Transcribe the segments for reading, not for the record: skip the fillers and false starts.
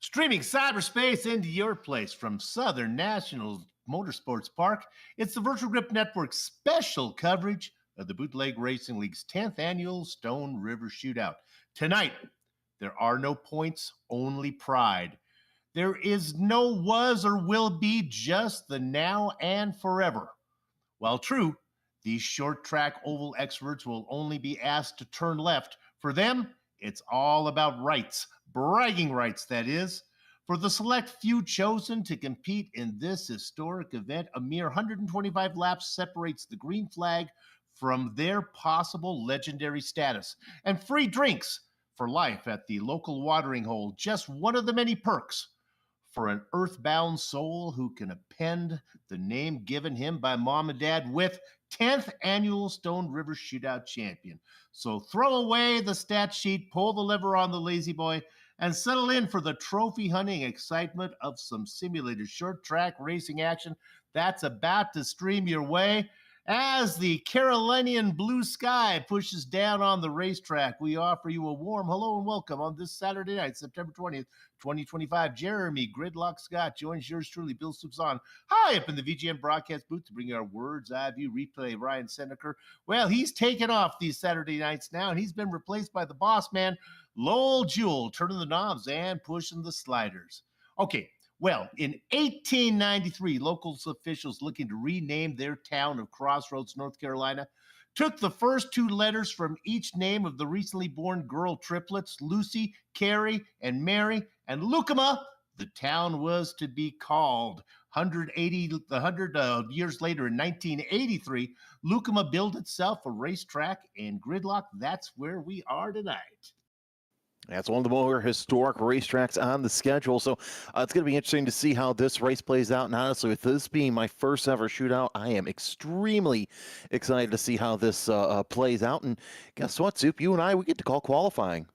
Streaming cyberspace into your place from Southern National Motorsports Park, it's the Virtual Grip Network's special coverage of the Bootleg Racing League's 10th annual Stone River Shootout. Tonight, there are no points, only pride. There is no was or will be, just the now and forever. While true, these short track oval experts will only be asked to turn left. For them, it's all about rights, bragging rights, that is. For the select few chosen to compete in this historic event, a mere 125 laps separates the green flag from their possible legendary status. And free drinks for life at the local watering hole, just one of the many perks for an earthbound soul who can append the name given him by mom and dad with 10th annual Stone River Shootout champion. So throw away the stat sheet, pull the lever on the lazy boy, and settle in for the trophy hunting excitement of some simulated short track racing action that's about to stream your way. As the Carolinian blue sky pushes down on the racetrack, we offer you a warm hello and welcome on this Saturday night, September 20th, 2025. Jeremy Gridlock Scott joins yours truly, Bill Subzon, high up in the VGM broadcast booth to bring you our words, eye view replay. Ryan Seneker, well, he's taken off these Saturday nights now, and he's been replaced by the boss man, Lowell Jewell, turning the knobs and pushing the sliders. Okay. Well, in 1893, local officials looking to rename their town of Crossroads, North Carolina, took the first two letters from each name of the recently born girl triplets, Lucy, Carrie, and Mary, and Lucuma, the town was to be called. 100 years later, in 1983, Lucuma built itself a racetrack, and Gridlock, that's where we are tonight. That's one of the more historic racetracks on the schedule, so it's going to be interesting to see how this race plays out. And honestly, with this being my first ever shootout, I am extremely excited to see how this plays out. And guess what, Soup? You and I, we get to call qualifying.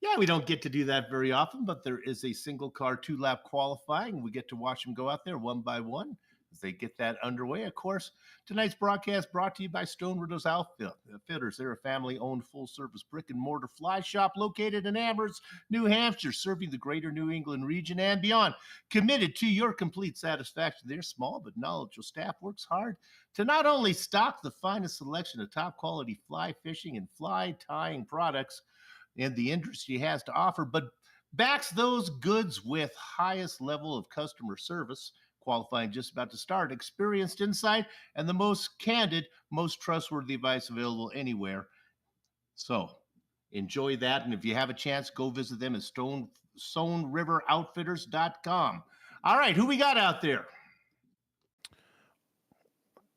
Yeah, we don't get to do that very often, but there is a single car 2-lap qualifying. We get to watch them go out there one by one as they get that underway. Of course, tonight's broadcast brought to you by Stone Riddle's Outfitters. They're a family-owned full-service brick-and-mortar fly shop located in Amherst, New Hampshire, serving the greater New England region and beyond. Committed to your complete satisfaction, their small but knowledgeable staff works hard to not only stock the finest selection of top-quality fly fishing and fly tying products in the industry has to offer, but backs those goods with highest level of customer service. Qualifying just about to start, experienced insight, and the most candid, most trustworthy advice available anywhere. So enjoy that, and if you have a chance, go visit them at StoneRiverOutfitters.com. All right, who we got out there?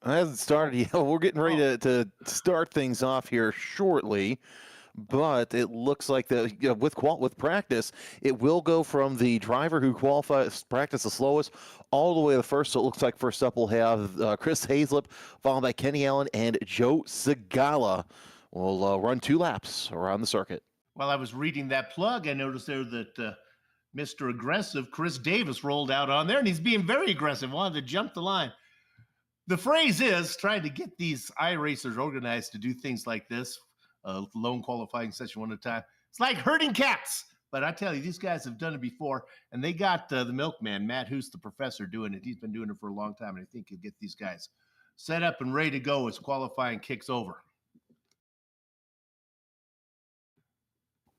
It hasn't started yet. We're getting ready to start things off here shortly. But it looks like that with practice, it will go from the driver who practice the slowest all the way to the first. So it looks like first up we'll have Chris Hazlip, followed by Kenny Allen, and Joe Segala will run 2 laps around the circuit. While I was reading that plug, I noticed there that Mr. Aggressive Chris Davis rolled out on there, and he's being very aggressive, wanted to jump the line. The phrase is trying to get these iRacers organized to do things like this. Lone qualifying session one at a time. It's like herding cats. But I tell you, these guys have done it before, and they got the milkman, Matt Hoos, the professor, doing it. He's been doing it for a long time, and I think he'll get these guys set up and ready to go as qualifying kicks over.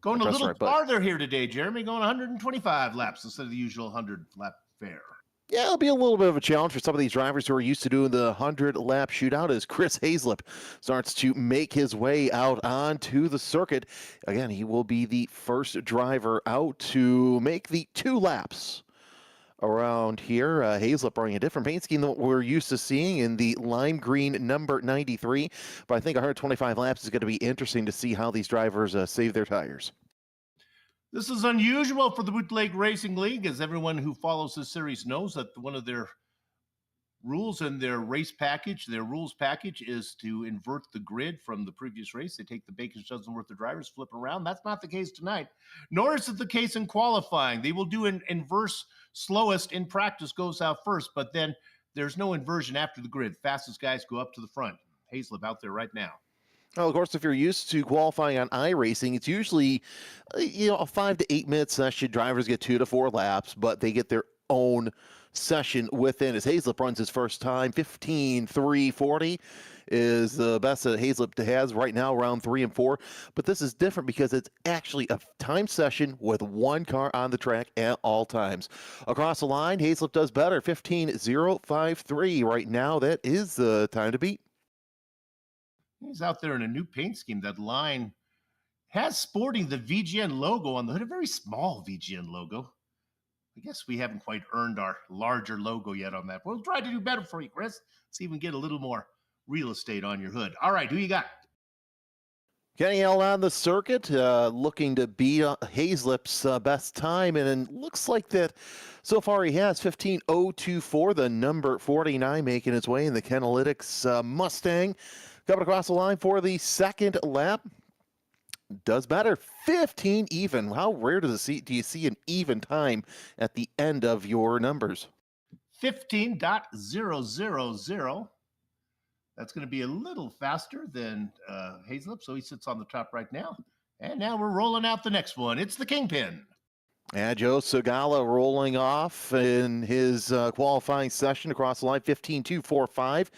Going a little farther here today, Jeremy, going 125 laps instead of the usual 100-lap fare. Yeah, it'll be a little bit of a challenge for some of these drivers who are used to doing the 100-lap shootout as Chris Hazlip starts to make his way out onto the circuit. Again, he will be the first driver out to make the 2 laps around here. Hazlip running a different paint scheme than what we're used to seeing in the lime green number 93. But I think 125 laps is going to be interesting to see how these drivers save their tires. This is unusual for the Bootleg Racing League, as everyone who follows this series knows that one of their rules in their rules package, is to invert the grid from the previous race. They take the bacon dozen worth of drivers, flip around. That's not the case tonight, nor is it the case in qualifying. They will do an inverse. Slowest in practice goes out first, but then there's no inversion after the grid. Fastest guys go up to the front. Hazlip out there right now. Well, of course, if you're used to qualifying on iRacing, it's usually, a 5 to 8 minute session. Drivers get 2 to 4 laps, but they get their own session within. As Hazlip runs his first time, 15:3:40 is the best that Hazlip has right now, round 3 and 4. But this is different because it's actually a time session with one car on the track at all times. Across the line, Hazlip does better, 15:053 right now. That is the time to beat. He's out there in a new paint scheme. That line has sporting the VGN logo on the hood, a very small VGN logo. I guess we haven't quite earned our larger logo yet on that. We'll try to do better for you, Chris. See if we can get a little more real estate on your hood. All right, who you got? Kenny L on the circuit, looking to beat Hazlip's best time, and it looks like that so far he has 15:024, the number 49, making its way in the Kenalytics Mustang. Coming across the line for the second lap. Does better, 15 even. How rare do you see an even time at the end of your numbers? 15.000. That's going to be a little faster than Hazlip, so he sits on the top right now. And now we're rolling out the next one. It's the Kingpin. And Joe Segala rolling off in his qualifying session across the line, 15:245.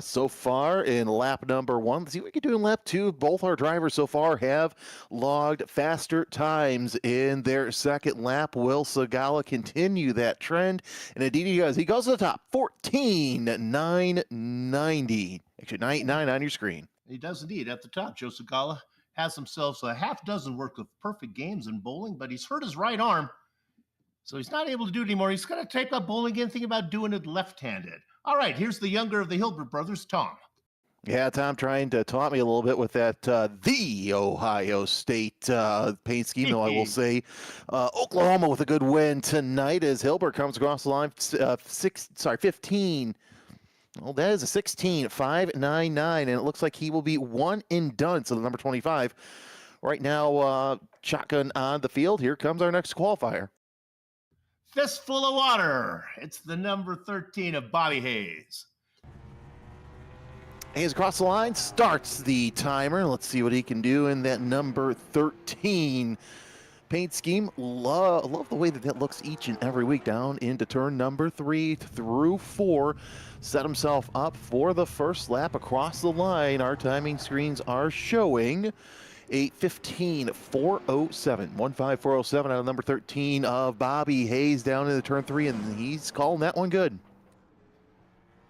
So far in lap number 1. Let's see what we can do in lap 2. Both our drivers so far have logged faster times in their second lap. Will Segala continue that trend? And indeed he does. He goes to the top, 14:990. Actually, 989 on your screen. He does indeed at the top. Joe Segala has himself a half dozen worth of perfect games in bowling, but he's hurt his right arm, so he's not able to do it anymore. He's going to take up bowling again, thinking about doing it left-handed. All right, here's the younger of the Hilbert brothers, Tom. Yeah, Tom trying to taunt me a little bit with that the Ohio State paint scheme, though I will say Oklahoma with a good win tonight as Hilbert comes across the line, 15. Well, that is a 16.599, and it looks like he will be one and done. So the number 25 right now, shotgun on the field. Here comes our next qualifier. Fistful of water. It's the number 13 of Bobby Hayes. Hayes across the line, starts the timer. Let's see what he can do in that number 13 paint scheme. Love the way that looks each and every week down into turn number 3 through 4. Set himself up for the first lap across the line. Our timing screens are showing a 15:407, 15407 out of number 13 of Bobby Hayes down into turn 3, and he's calling that one good.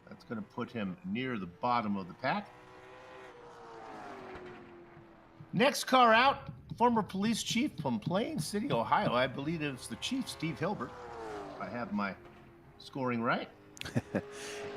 That's going to put him near the bottom of the pack. Next car out, former police chief from Plain City, Ohio. I believe it's the chief, Steve Hilbert. I have my scoring right.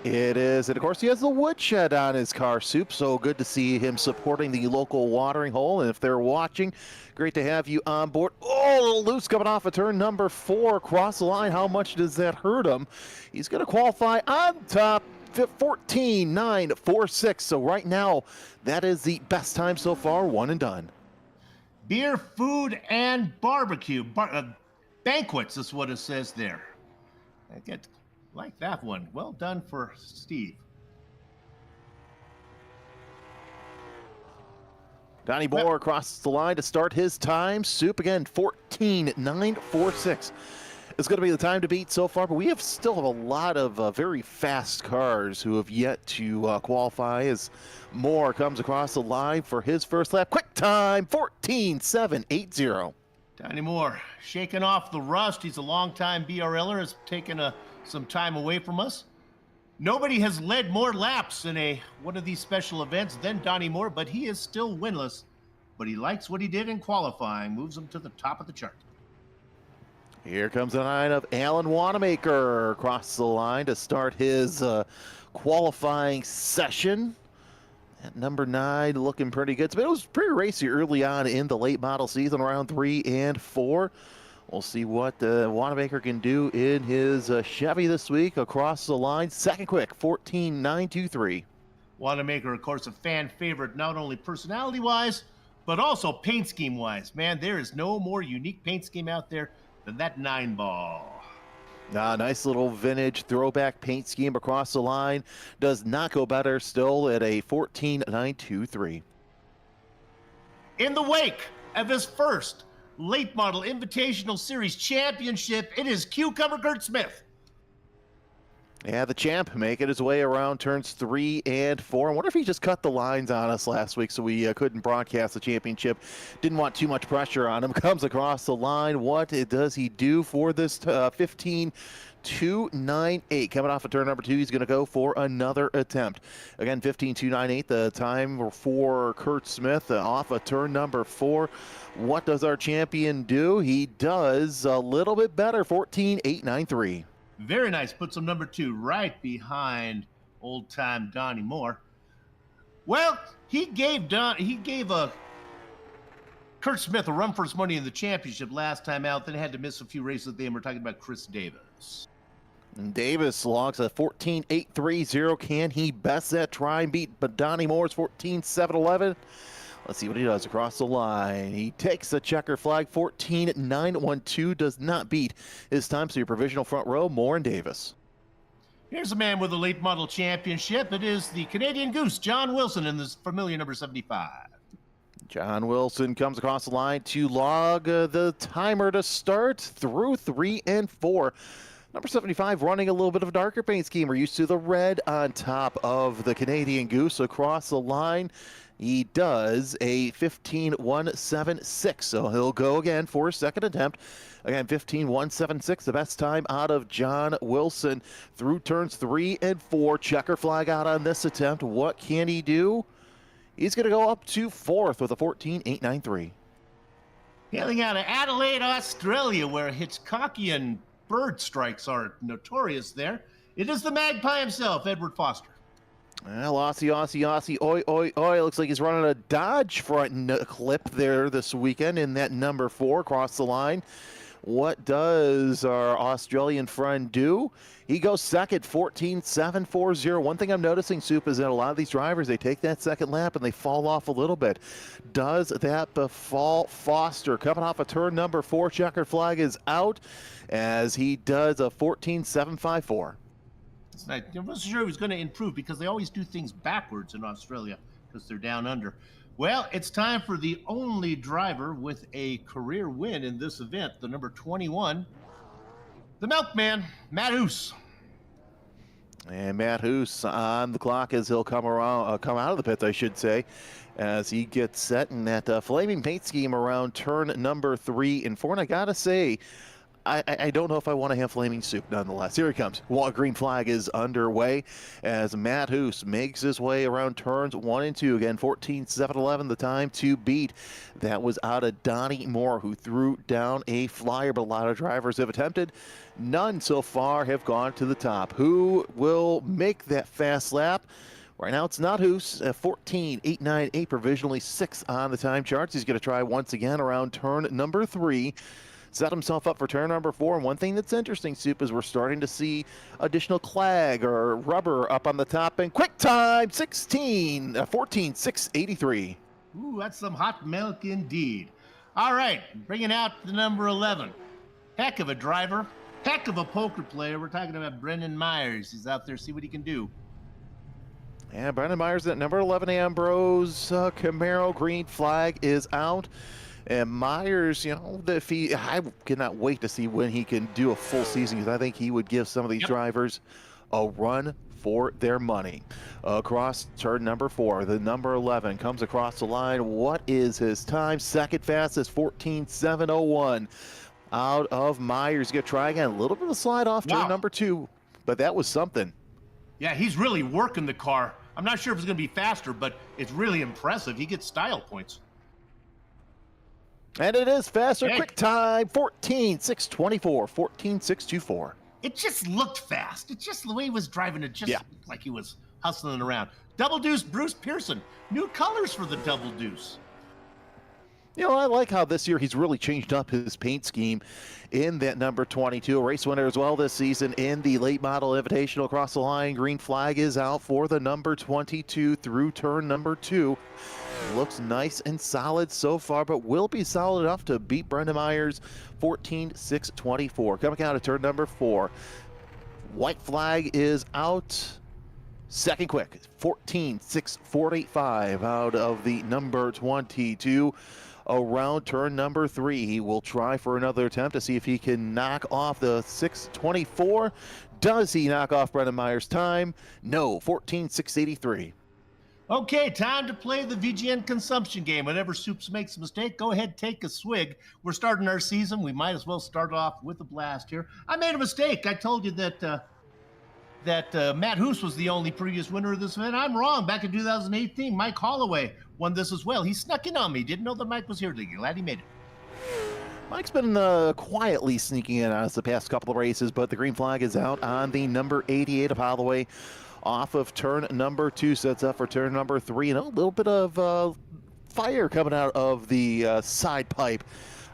It is, and of course he has the woodshed on his car, Soup, so good to see him supporting the local watering hole. And if they're watching, great to have you on board. Oh, a little loose coming off of turn number 4 across the line. How much does that hurt him? He's going to qualify on top, 14.946. So right now, that is the best time so far, one and done. Beer, food, and barbecue. Banquets is what it says there. I get like that one. Well done for Steve. Donnie Moore across the line to start his time. Soup again, 14.946. It's going to be the time to beat so far, but we still have a lot of very fast cars who have yet to qualify as Moore comes across the line for his first lap. Quick time, 14.780. Donnie Moore shaking off the rust. He's a longtime BRLer, has taken some time away from us. Nobody has led more laps in one of these special events than Donnie Moore, but he is still winless. But he likes what he did in qualifying, moves him to the top of the chart. Here comes the line of Alan Wanamaker across the line to start his qualifying session. At number 9, looking pretty good. It was pretty racy early on in the late model season, around 3 and 4. We'll see what Wanamaker can do in his Chevy this week across the line. Second quick, 14.923. Wanamaker, of course, a fan favorite, not only personality-wise, but also paint scheme-wise. Man, there is no more unique paint scheme out there than that 9-ball. Nice little vintage throwback paint scheme across the line. Does not go better, still at a 14.923. in the wake of his first late model Invitational Series championship, it is Cucumber Kurt Smith. Yeah, the champ making his way around turns 3 and 4. I wonder if he just cut the lines on us last week so we couldn't broadcast the championship. Didn't want too much pressure on him. Comes across the line. What does he do for this 15.298? Coming off of turn number 2, he's going to go for another attempt. Again, 15.298, the time for Kurt Smith off of turn number 4. What does our champion do? He does a little bit better, 14.893. Very nice. Puts him number 2 right behind old-time Donnie Moore. Well, he gave Kurt Smith a run for his money in the championship last time out, then had to miss a few races at the end. We're talking about Chris Davis. And Davis logs a 14.830. Can he best that try and beat Donnie Moore's 14.711? Let's see what he does across the line. He takes the checker flag. 14.912 does not beat his time. So your provisional front row, Moore and Davis. Here's a man with a late model championship. It is the Canadian Goose, John Wilson, in this familiar number 75. John Wilson comes across the line to log the timer to start through 3 and 4. Number 75 running a little bit of a darker paint scheme. We're used to the red on top of the Canadian Goose across the line. He does a 15.176, so he'll go again for his second attempt. Again, 15.176, the best time out of John Wilson through turns 3 and 4. Checker flag out on this attempt. What can he do? He's going to go up to 4th with a 14.893. Hailing out of Adelaide, Australia, where Hitchcockian bird strikes are notorious there, it is the magpie himself, Edward Foster. Well, Aussie, oi, oi, oi. Looks like he's running a Dodge front clip there this weekend in that number 4 across the line. What does our Australian friend do? He goes second, 14.740. One thing I'm noticing, Soup, is that a lot of these drivers, they take that second lap and they fall off a little bit. Does that befall Foster? Coming off of turn number 4, checkered flag is out as he does a 14.754. I wasn't sure he was going to improve because they always do things backwards in Australia because they're down under. Well, it's time for the only driver with a career win in this event, the number 21, the Milkman, Matt Hoos. And Matt Hoos on the clock as he'll come out of the pits, I should say, as he gets set in that flaming paint scheme around turn number 3 and 4. And I gotta say, I don't know if I want to have flaming soup nonetheless. Here he comes. Green flag is underway as Matt Hoos makes his way around turns 1 and 2. Again, 14.711 the time to beat. That was out of Donnie Moore, who threw down a flyer, but a lot of drivers have attempted. None so far have gone to the top. Who will make that fast lap? Right now it's not Hoos, 14.898, provisionally 6th on the time charts. He's going to try once again around turn number 3. Set himself up for turn number 4. And one thing that's interesting, Soup, is we're starting to see additional clag or rubber up on the top. And quick time, 14.683. Ooh, that's some hot milk indeed. All right, bringing out the number 11. Heck of a driver, heck of a poker player. We're talking about Brendan Myers. He's out there, see what he can do. Yeah, Brendan Myers at number 11, Ambrose Camaro, green flag is out. And Myers, I cannot wait to see when he can do a full season, because I think he would give some of these drivers a run for their money. Across turn number 4, the number 11 comes across the line. What is his time? Second fastest, 14.701. Out of Myers. Going to try again. A little bit of a slide off turn number 2, but that was something. Yeah, he's really working the car. I'm not sure if it's going to be faster, but it's really impressive. He gets style points. And it is faster. Hey. Quick time, 14.624, 14.624. It just looked fast. It's just the way he was driving it, just looked like he was hustling around. Double Deuce Bruce Pearson. New colors for the Double Deuce. I like how this year he's really changed up his paint scheme in that number 22. A race winner as well this season in the late model invitational across the line. Green flag is out for the number 22 through turn number 2. Looks nice and solid so far, but will be solid enough to beat Brendan Myers, 14.624. Coming out of turn number 4. White flag is out. Second quick, 14.645 out of the number 22. Around turn number 3, he will try for another attempt to see if he can knock off the 6:24. Does he knock off Brendan Meyer's time? No, 14.683. Okay, time to play the VGN consumption game. Whenever Soups makes a mistake, go ahead, take a swig. We're starting our season. We might as well start off with a blast here. I made a mistake. I told you that Matt Hoos was the only previous winner of this event. I'm wrong. Back in 2018, Mike Holloway won this as well. He snuck in on me. Didn't know that Mike was here today. Glad he made it. Mike's been quietly sneaking in on us the past couple of races, but the green flag is out on the number 88 of Holloway. Off of turn number 2, sets up for turn number 3, and a little bit of fire coming out of the side pipe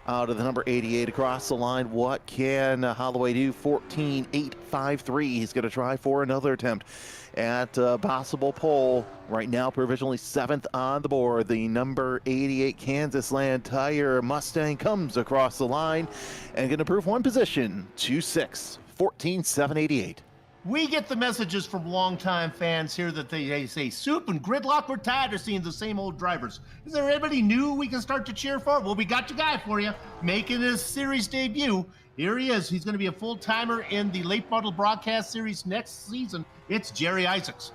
out of the number 88 across the line. What can Holloway do? 14.853. He's going to try for another attempt at possible pole. Right now, provisionally 7th on the board. The number 88 Kansas Land Tire Mustang comes across the line and going to improve one position to 6. 14.788. We get the messages from longtime fans here that they say, Soup and Gridlock, we're tired of seeing the same old drivers. Is there anybody new we can start to cheer for? Well, we got your guy for you, making his series debut. Here he is. He's going to be a full-timer in the late model broadcast series next season. It's Jerry Isaacs.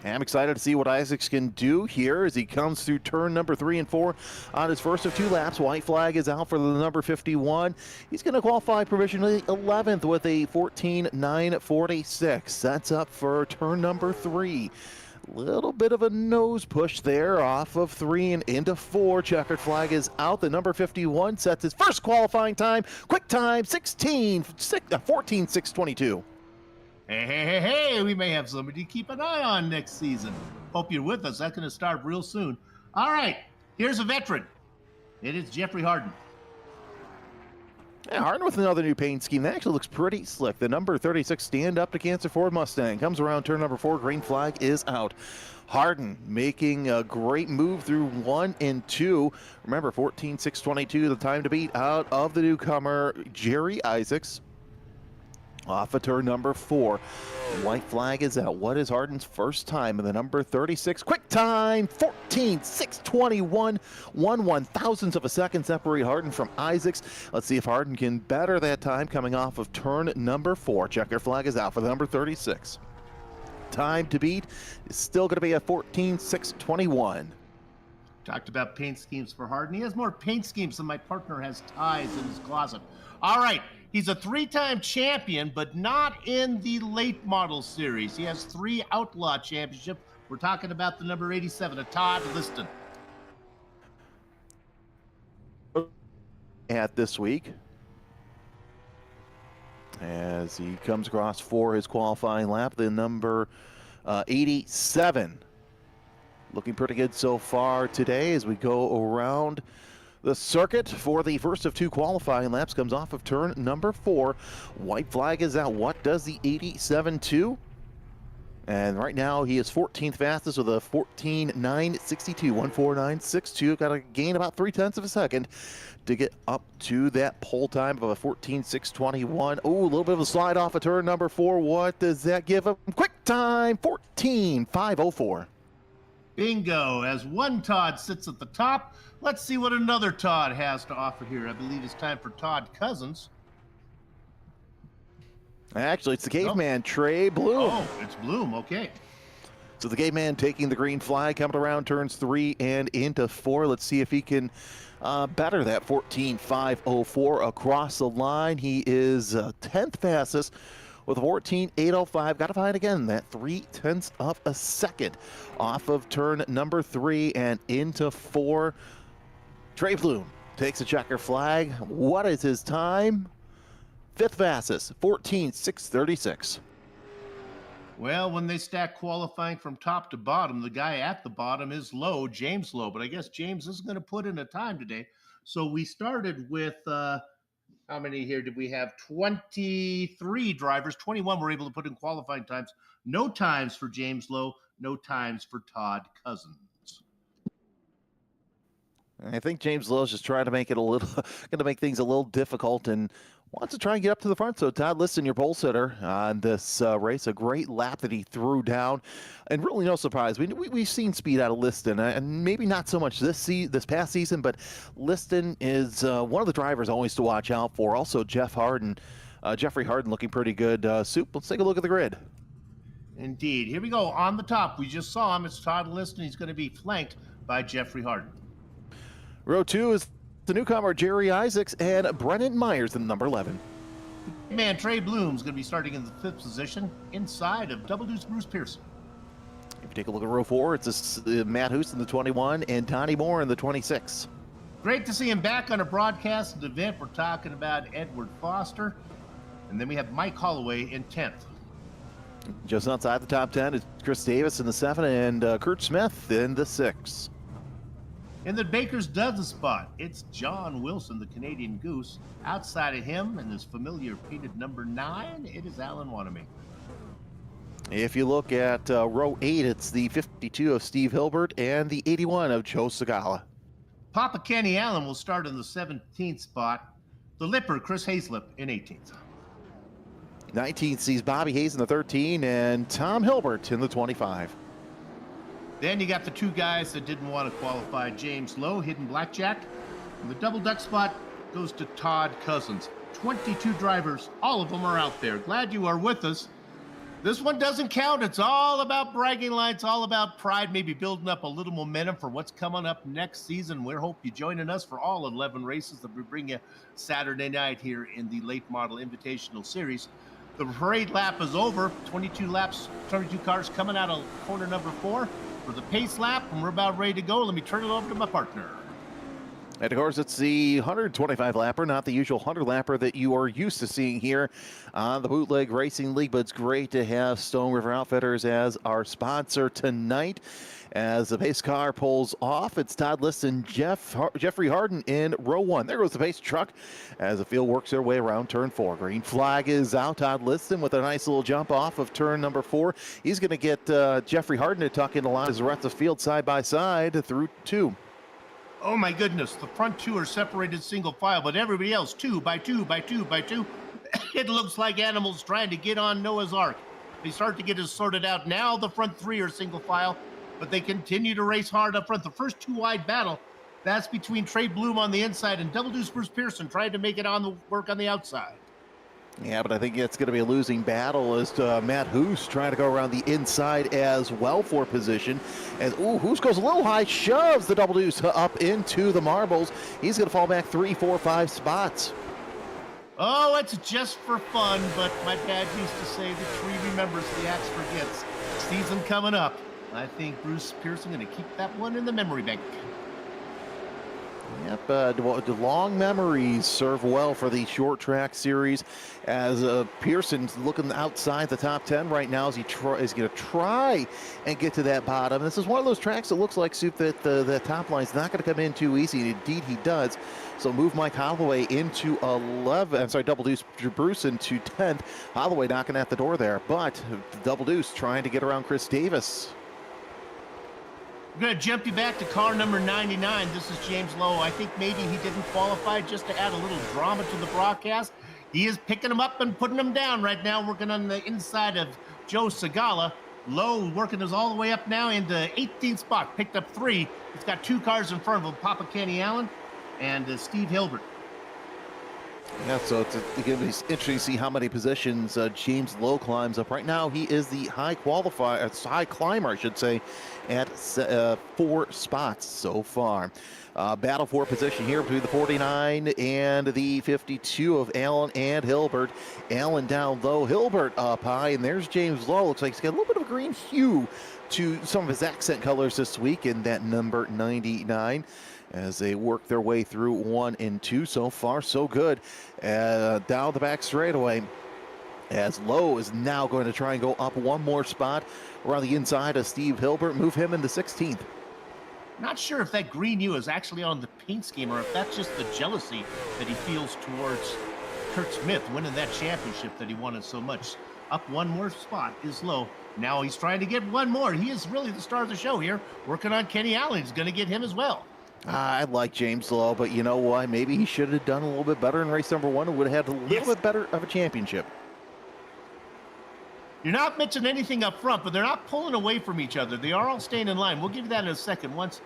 I'm excited to see what Isaacs can do here as he comes through turn number 3 and 4 on his first of 2 laps. White flag is out for the number 51. He's going to qualify provisionally 11th with a 14.946. That's up for turn number 3. Little bit of a nose push there off of 3 and into 4. Checkered flag is out. The number 51 sets his first qualifying time. Quick time, 14.622. Hey, we may have somebody to keep an eye on next season. Hope you're with us. That's going to start real soon. All right, here's a veteran. It is Jeffrey Harden. Yeah, Harden with another new paint scheme. That actually looks pretty slick. The number 36 stand-up to cancer Ford Mustang comes around turn number 4. Green flag is out. Harden making a great move through 1 and 2. Remember, 14.622, the time to beat out of the newcomer, Jerry Isaacs. Off of turn number 4. White flag is out. What is Harden's first time in the number 36? Quick time, 14.621. 1/1000th of a second separate Harden from Isaacs. Let's see if Harden can better that time coming off of turn number 4. Checker flag is out for the number 36. Time to beat is still going to be a 14.621. Talked about paint schemes for Harden. He has more paint schemes than my partner has ties in his closet. All right. He's a 3-time champion, but not in the late model series. He has 3 outlaw championships. We're talking about the number 87, Todd Liston. At this week, as he comes across for his qualifying lap, the number 87. Looking pretty good so far today as we go around the circuit for the first of 2 qualifying laps. Comes off of turn number 4. White flag is out. What does the 87 do? And right now he is 14th fastest with a 14.962. 149.62. Got to gain about 0.3 of a second to get up to that pole time of a 14.621. Oh, a little bit of a slide off of turn number 4. What does that give him? Quick time, 14.504. Bingo. As one Todd sits at the top, let's see what another Todd has to offer here. I believe it's time for Todd Cousins. Actually, it's the caveman, Trey Bloom. Oh, it's Bloom. Okay. So the caveman taking the green flag, coming around turns 3 and into 4. Let's see if he can better that 14.504 across the line. He is 10th fastest with a 14.805. Got to find again that 0.3 of a second off of turn number 3 and into 4. Trey Bloom takes a checker flag. What is his time? 5th fastest, 14.636. Well, when they stack qualifying from top to bottom, the guy at the bottom is Lowe, James Lowe. But I guess James isn't going to put in a time today. So we started with, how many here did we have? 23 drivers. 21 were able to put in qualifying times. No times for James Lowe. No times for Todd Cousins. I think James Lowe's just trying to make it a little, going to make things a little difficult and wants to try and get up to the front. So Todd Liston, your pole sitter on this race, a great lap that he threw down, and really no surprise. We've seen speed out of Liston, and maybe not so much this past season, but Liston is one of the drivers always to watch out for. Also, Jeffrey Harden looking pretty good. Soup, let's take a look at the grid. Indeed. Here we go. On the top, we just saw him. It's Todd Liston. He's going to be flanked by Jeffrey Harden. Row 2 is the newcomer Jerry Isaacs and Brennan Myers in number 11. Man, Trey Bloom's going to be starting in the 5th position inside of Double Deuce Bruce Pearson. If you take a look at row 4, it's Matt Hoos in the 21 and Donnie Moore in the 26. Great to see him back on a broadcasted event. We're talking about Edward Foster. And then we have Mike Holloway in 10th. Just outside the top 10 is Chris Davis in the 7 and Kurt Smith in the 6. In the Baker's dozen spot, it's John Wilson, the Canadian Goose. Outside of him, and his familiar painted number 9, it is Alan Wanamaker. If you look at row 8, it's the 52 of Steve Hilbert and the 81 of Joe Segala. Papa Kenny Allen will start in the 17th spot. The Lipper, Chris Hazlip, in 18th. 19th sees Bobby Hayes in the 13 and Tom Hilbert in the 25. Then you got the 2 guys that didn't want to qualify. James Lowe, Hidden Blackjack. And the double duck spot goes to Todd Cousins. 22 drivers, all of them are out there. Glad you are with us. This one doesn't count. It's all about bragging rights, all about pride, maybe building up a little momentum for what's coming up next season. We hope you're joining us for all 11 races that we bring you Saturday night here in the Late Model Invitational Series. The parade lap is over. 22 laps, 22 cars coming out of corner number 4 for the pace lap, and we're about ready to go. Let me turn it over to my partner. And of course, it's the 125 lapper, not the usual 100 lapper that you are used to seeing here on the Bootleg Racing League, but it's great to have Stone River Outfitters as our sponsor tonight. As the pace car pulls off, it's Todd Liston, Jeffrey Harden in row 1. There goes the pace truck as the field works their way around turn 4. Green flag is out. Todd Liston with a nice little jump off of turn number 4. He's going to get Jeffrey Harden to tuck in the line as the rest of the field side by side through 2. Oh my goodness, the front 2 are separated single file, but everybody else 2 by 2 by 2 by 2. It looks like animals trying to get on Noah's Ark. They start to get it sorted out. Now the front 3 are single file, but they continue to race hard up front. The first 2-wide battle, that's between Trey Bloom on the inside and Double Deuce Bruce Pearson trying to make it on the work on the outside. Yeah, but I think it's going to be a losing battle as Matt Hoos trying to go around the inside as well for position. As Hoos goes a little high, shoves the Double Deuce up into the marbles. He's going to fall back 3, 4, 5 spots. Oh, it's just for fun, but my dad used to say the tree remembers, the axe forgets. Season coming up. I think Bruce Pearson going to keep that one in the memory bank. Yep, the long memories serve well for the short track series as Pearson's looking outside the top 10 right now as he is going to try and get to that bottom. This is one of those tracks that looks like, Soup, that the top line's not going to come in too easy, and indeed he does. So move Mike Holloway into 11. I'm sorry, Double Deuce Bruce into 10th. Holloway knocking at the door there, but Double Deuce trying to get around Chris Davis. I'm going to jump you back to car number 99. This is James Lowe. I think maybe he didn't qualify just to add a little drama to the broadcast. He is picking them up and putting them down right now, working on the inside of Joe Segala. Lowe working us all the way up now into 18th spot, picked up 3. He's got 2 cars in front of him, Papa Kenny Allen and Steve Hilbert. Yeah, so it's going to be interesting to see how many positions James Lowe climbs up. Right now, he is the high climber, I should say, at 4 spots so far. Battle for position here between the 49 and the 52 of Allen and Hilbert. Allen down low, Hilbert up high, and there's James Lowe. Looks like he's got a little bit of a green hue to some of his accent colors this week in that number 99. As they work their way through 1 and 2. So far, so good. Down the back straightaway, as Lowe is now going to try and go up 1 more spot around the inside of Steve Hilbert, move him into 16th. Not sure if that green hue is actually on the paint scheme or if that's just the jealousy that he feels towards Kurt Smith winning that championship that he wanted so much. Up 1 more spot is Lowe. Now he's trying to get 1 more. He is really the star of the show here, working on Kenny Allen. He's going to get him as well. I like James Lowe, but you know what? Maybe he should have done a little bit better in race number 1 and would have had a little bit better of a championship. You're not mentioning anything up front, but they're not pulling away from each other. They are all staying in line. We'll give you that in a second once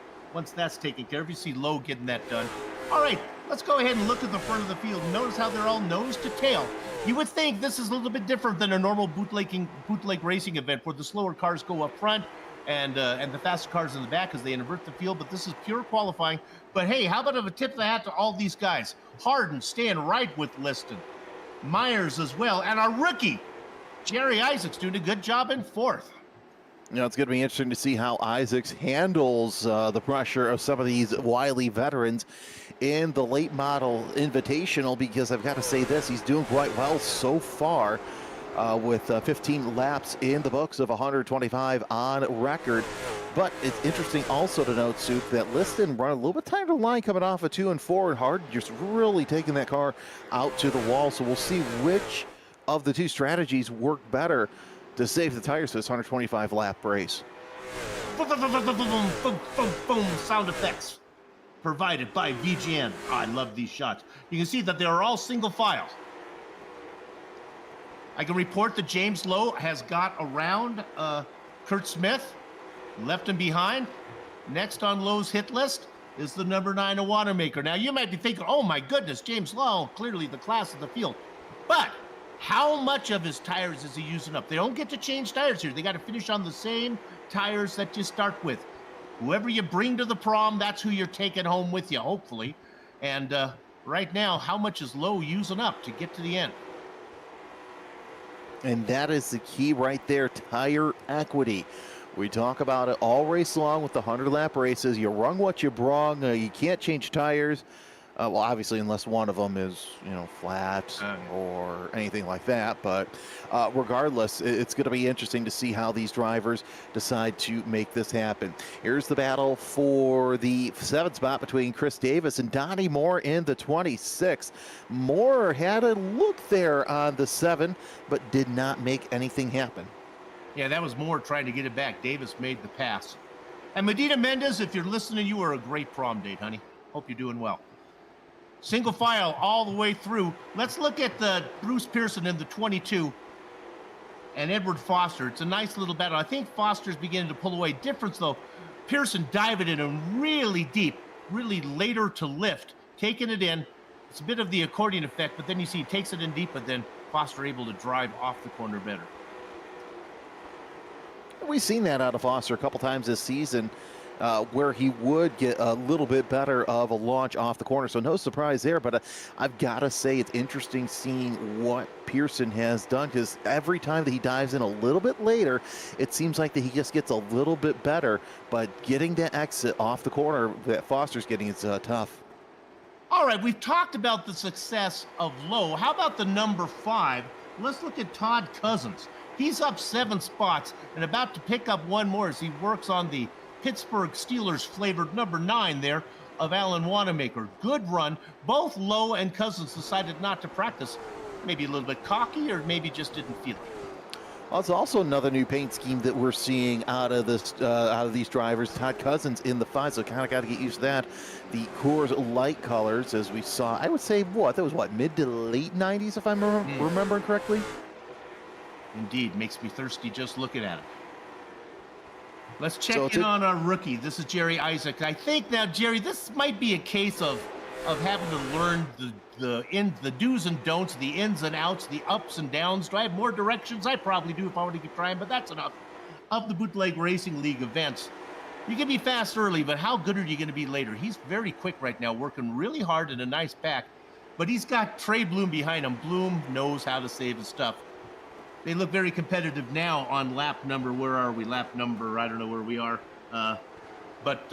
that's taken care of. You see Lowe getting that done. All right, let's go ahead and look at the front of the field. Notice how they're all nose to tail. You would think this is a little bit different than a normal bootleg racing event where the slower cars go up front and the faster cars in the back as they invert the field, but this is pure qualifying. But hey, how about a tip of the hat to all these guys? Harden staying right with Liston. Myers as well, and our rookie, Jerry Isaacs, doing a good job in 4th. You know, it's going to be interesting to see how Isaacs handles the pressure of some of these wily veterans in the late model invitational, because I've got to say this, he's doing quite well so far with 15 laps in the books of 125 on record. But it's interesting also to note, Soup, that Liston run a little bit tighter line coming off of 2 and 4, and Harden just really taking that car out to the wall. So we'll see which of the two strategies work better to save the tires for this 125 lap race. Boom, boom, boom, boom, boom, boom, boom, boom. Sound effects provided by VGN. Oh, I love these shots. You can see that they are all single file. I can report that James Lowe has got around Kurt Smith, left him behind. Next on Lowe's hit list is the number 9 Wanamaker. Now you might be thinking, oh my goodness, James Lowe, clearly the class of the field. But how much of his tires is he using up? They don't get to change tires here. They got to finish on the same tires that you start with. Whoever you bring to the prom, that's who you're taking home with you, hopefully. And right now, how much is Lowe using up to get to the end? And that is the key right there, tire equity. We talk about it all race long with the 100-lap races. You run what you brung. You can't change tires. Well, obviously, unless one of them is, flat or anything like that. But regardless, it's going to be interesting to see how these drivers decide to make this happen. Here's the battle for the 7th spot between Chris Davis and Donnie Moore in the 26. Moore had a look there on the 7, but did not make anything happen. Yeah, that was Moore trying to get it back. Davis made the pass. And Medina Mendez, if you're listening, you were a great prom date, honey. Hope you're doing well. Single file all the way through. Let's look at the Bruce Pearson in the 22 and Edward Foster. It's a nice little battle. I think Foster's beginning to pull away. Difference, though, Pearson diving it in really deep, really later to lift, taking it in. It's a bit of the accordion effect, but then you see he takes it in deep, but then Foster able to drive off the corner better. We've seen that out of Foster a couple times this season, where he would get a little bit better of a launch off the corner. So no surprise there, but I've got to say it's interesting seeing what Pearson has done, because every time that he dives in a little bit later, it seems like that he just gets a little bit better, but getting that exit off the corner that Foster's getting is tough. All right, we've talked about the success of Lowe. How about the number 5? Let's look at Todd Cousins. He's up 7 spots and about to pick up one more as he works on the Pittsburgh Steelers flavored number 9 there of Alan Wanamaker. Good run. Both Lowe and Cousins decided not to practice. Maybe a little bit cocky, or maybe just didn't feel it. Well, it's also another new paint scheme that we're seeing out of these drivers. Todd Cousins in the 5, so kind of got to get used to that. The Coors Light colors, as we saw, I would say that was mid to late 90s, if I'm remembering correctly. Indeed, makes me thirsty just looking at it. Let's check in on our rookie. This is Jerry Isaac. I think now, Jerry, this might be a case of having to learn the do's and don'ts, the ins and outs, the ups and downs. Do I have more directions? I probably do if I were to keep trying, but that's enough of the Bootleg Racing League events. You can be fast early, but how good are you going to be later? He's very quick right now, working really hard in a nice pack, but he's got Trey Bloom behind him. Bloom knows how to save his stuff. They look very competitive now on lap number, where are we? Lap number, I don't know where we are. But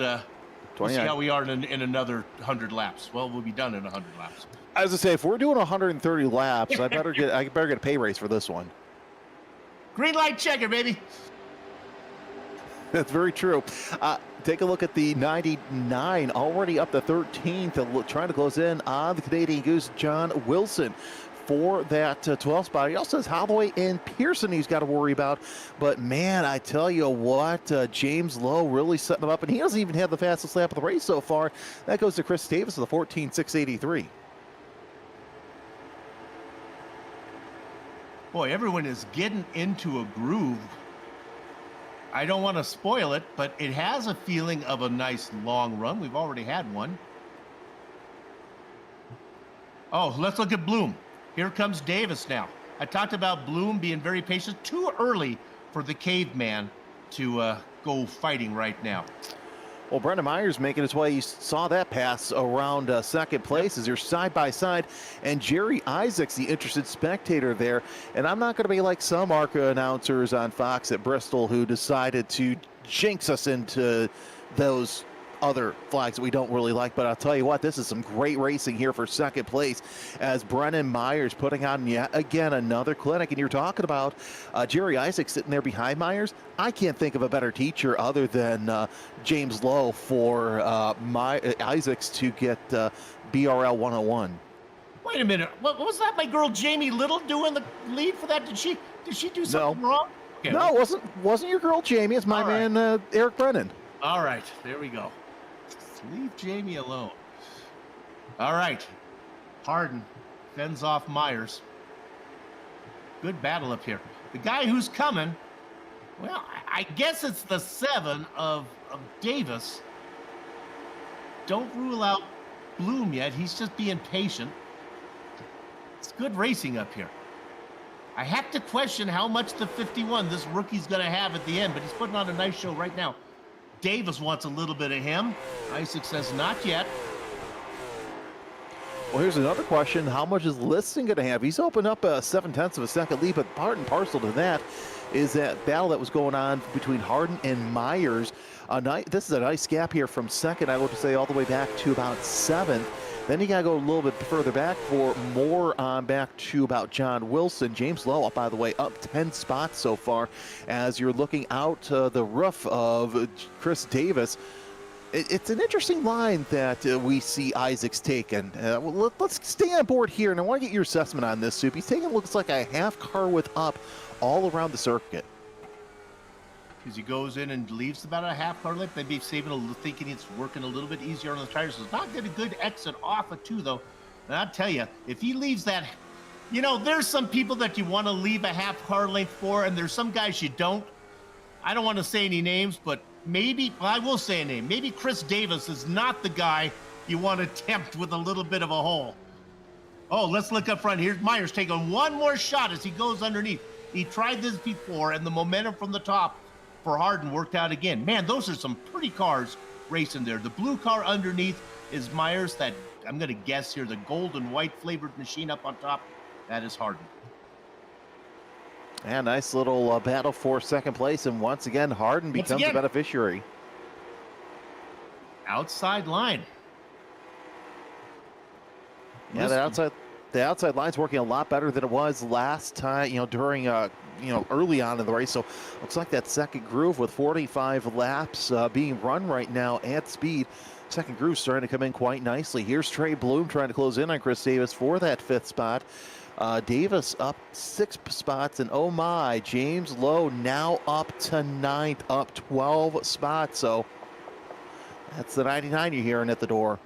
we'll see how we are in another 100 laps. Well, we'll be done in 100 laps. As I say, if we're doing 130 laps, I better get a pay raise for this one. Green light checker, baby. That's very true. Take a look at the 99, already up to 13th, trying to close in on the Canadian Goose, John Wilson. for that 12th spot. He also has Holloway and Pearson he's got to worry about. But, man, I tell you what, James Lowe really setting him up. And he doesn't even have the fastest lap of the race so far. That goes to Chris Davis with a 14.683. Boy, everyone is getting into a groove. I don't want to spoil it, but it has a feeling of a nice long run. We've already had one. Oh, let's look at Bloom. Here comes Davis now. I talked about Bloom being very patient. Too early for the caveman to go fighting right now. Well, Brendan Myers making his way. You saw that pass around second place as you're side by side. And Jerry Isaacs, the interested spectator there. And I'm not going to be like some ARCA announcers on Fox at Bristol who decided to jinx us into those other flags that we don't really like, but I'll tell you what, this is some great racing here for second place as Brennan Myers putting on yet again another clinic. And you're talking about Jerry Isaacs sitting there behind Myers. I can't think of a better teacher other than James Lowe for Isaacs to get BRL 101. Wait a minute, what was that? My girl Jamie Little doing the lead for that? Did she do something wrong? Okay, no, it wasn't your girl Jamie. It's my man Eric Brennan. All right, there we go. Leave Jamie alone. All right. Harden fends off Myers. Good battle up here. The guy who's coming, well, I guess it's the 7 of Davis. Don't rule out Bloom yet. He's just being patient. It's good racing up here. I have to question how much the 51 this rookie's going to have at the end, but he's putting on a nice show right now. Davis wants a little bit of him. Isaac says not yet. Well, here's another question. How much is Liston going to have? He's opened up a 0.7 of a second lead, but part and parcel to that is that battle that was going on between Harden and Myers. This is a nice gap here from second, I would say, all the way back to about 7th. Then you got to go a little bit further back for more on back to about John Wilson. James Lowe, by the way, up 10 spots so far as you're looking out the roof of Chris Davis. It's an interesting line that we see Isaacs taking. Let's stay on board here, and I want to get your assessment on this, Soup. He's taking looks like a half car width up all around the circuit. Because he goes in and leaves about a half car length, maybe thinking it's working a little bit easier on the tires. So it's not getting a good exit off of 2, though. And I'll tell you, if he leaves that, there's some people that you want to leave a half car length for, and there's some guys you don't. I don't want to say any names, but I will say a name. Maybe Chris Davis is not the guy you want to tempt with a little bit of a hole. Oh, let's look up front. Here's Myers taking one more shot as he goes underneath. He tried this before, and the momentum from the top for Harden worked out again. Man, those are some pretty cars racing there. The blue car underneath is Myers. That, I'm going to guess here, the gold and white flavored machine up on top, that is Harden. And nice little battle for second place. And once again, Harden becomes the beneficiary. Outside line. Yeah, the outside line's working a lot better than it was last time, during early on in the race. So looks like that second groove with 45 laps being run right now at speed. Second groove starting to come in quite nicely. Here's Trey Bloom trying to close in on Chris Davis for that 5th spot. Davis up 6 spots, and oh my, James Lowe now up to 9th, up 12 spots. So that's the 99 you're hearing at the door.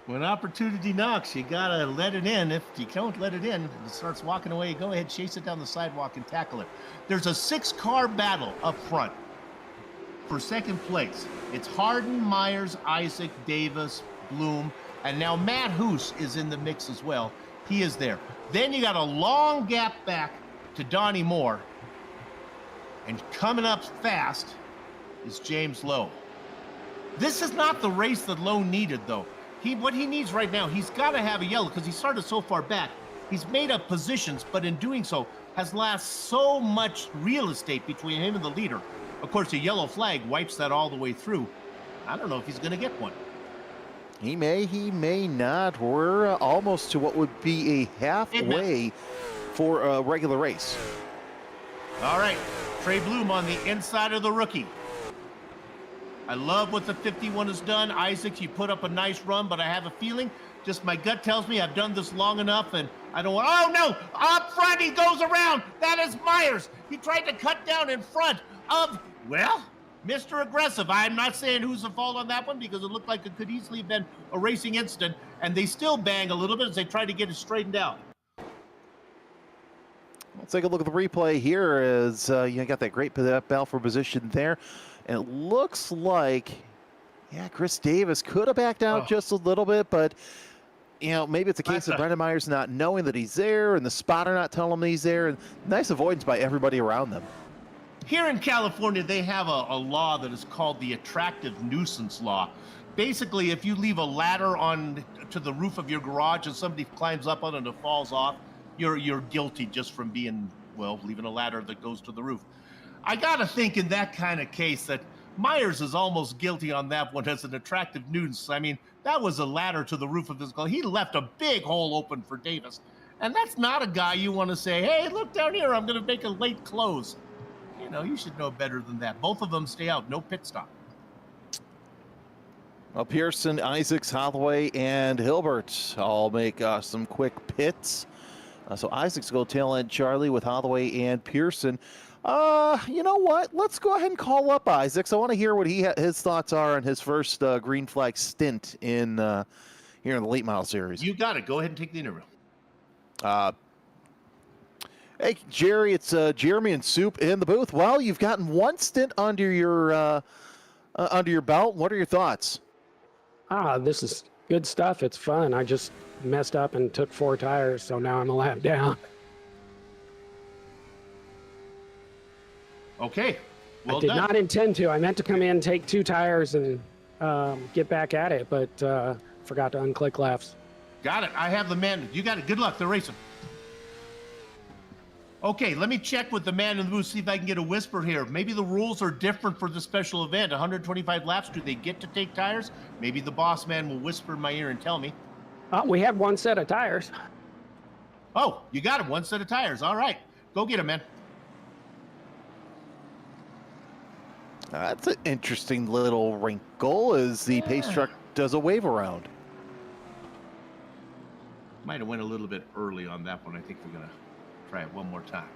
When opportunity knocks, you gotta let it in. If you don't let it in, it starts walking away. Go ahead, chase it down the sidewalk and tackle it. There's a 6-car battle up front for second place. It's Harden, Myers, Isaac, Davis, Bloom, and now Matt Hoos is in the mix as well. He is there. Then you got a long gap back to Donnie Moore. And coming up fast is James Lowe. This is not the race that Lowe needed, though. What he needs right now, he's got to have a yellow because he started so far back. He's made up positions, but in doing so, has lost so much real estate between him and the leader. Of course, a yellow flag wipes that all the way through. I don't know if he's going to get one. He may not. We're almost to what would be a halfway for a regular race. All right, Trey Bloom on the inside of the rookie. I love what the 51 has done. Isaac, you put up a nice run, but I have a feeling Just my gut tells me I've done this long enough, and I don't want. Oh no! Up front, he goes around. That is Myers. He tried to cut down in front of, well, Mr. Aggressive. I'm not saying who's the fault on that one because it looked like it could easily have been a racing incident, and they still bang a little bit as they try to get it straightened out. Let's take a look at the replay here as you got that great battle for position there. And it looks like, yeah, Chris Davis could have backed out just a little bit, but, you know, maybe it's a case of Brendan Myers not knowing that he's there and the spotter not telling him he's there. And nice avoidance by everybody around them. Here in California, they have a law that is called the attractive nuisance law. Basically, if you leave a ladder on to the roof of your garage and somebody climbs up on it and it falls off, you're guilty just from being, well, leaving a ladder that goes to the roof. I gotta think in that kind of case that Myers is almost guilty on that one as an attractive nuisance. I mean, that was a ladder to the roof of his car. He left a big hole open for Davis. And that's not a guy you want to say, hey, look down here, I'm gonna make a late close. You know, you should know better than that. Both of them stay out, no pit stop. Well, Pearson, Isaacs, Holloway, and Hilbert all make some quick pits. So Isaacs go tail end Charlie with Holloway and Pearson. You know what? Let's go ahead and call up Isaacs. I want to hear what his thoughts are on his first green flag stint in here in the late model series. You got it. Go ahead and take the interview. Hey, Jerry, it's Jeremy and Soup in the booth. Well, you've gotten one stint under your belt. What are your thoughts? This is good stuff. It's fun. I just messed up and took 4 tires, so now I'm a lap down. Okay. Well I did done. not intend to. I meant to come in, take 2 tires, and get back at it, but forgot to unclick lefts. Got it. I have the man. You got it. Good luck. They're racing. Okay, let me check with the man in the booth, see if I can get a whisper here. Maybe the rules are different for the special event. 125 laps, do they get to take tires? Maybe the boss man will whisper in my ear and tell me. We had 1 set of tires. Oh, you got him. 1 set of tires. All right. Go get him, man. That's an interesting little wrinkle as the pace truck does a wave around. Might have went a little bit early on that one. I think we're going to try it one more time.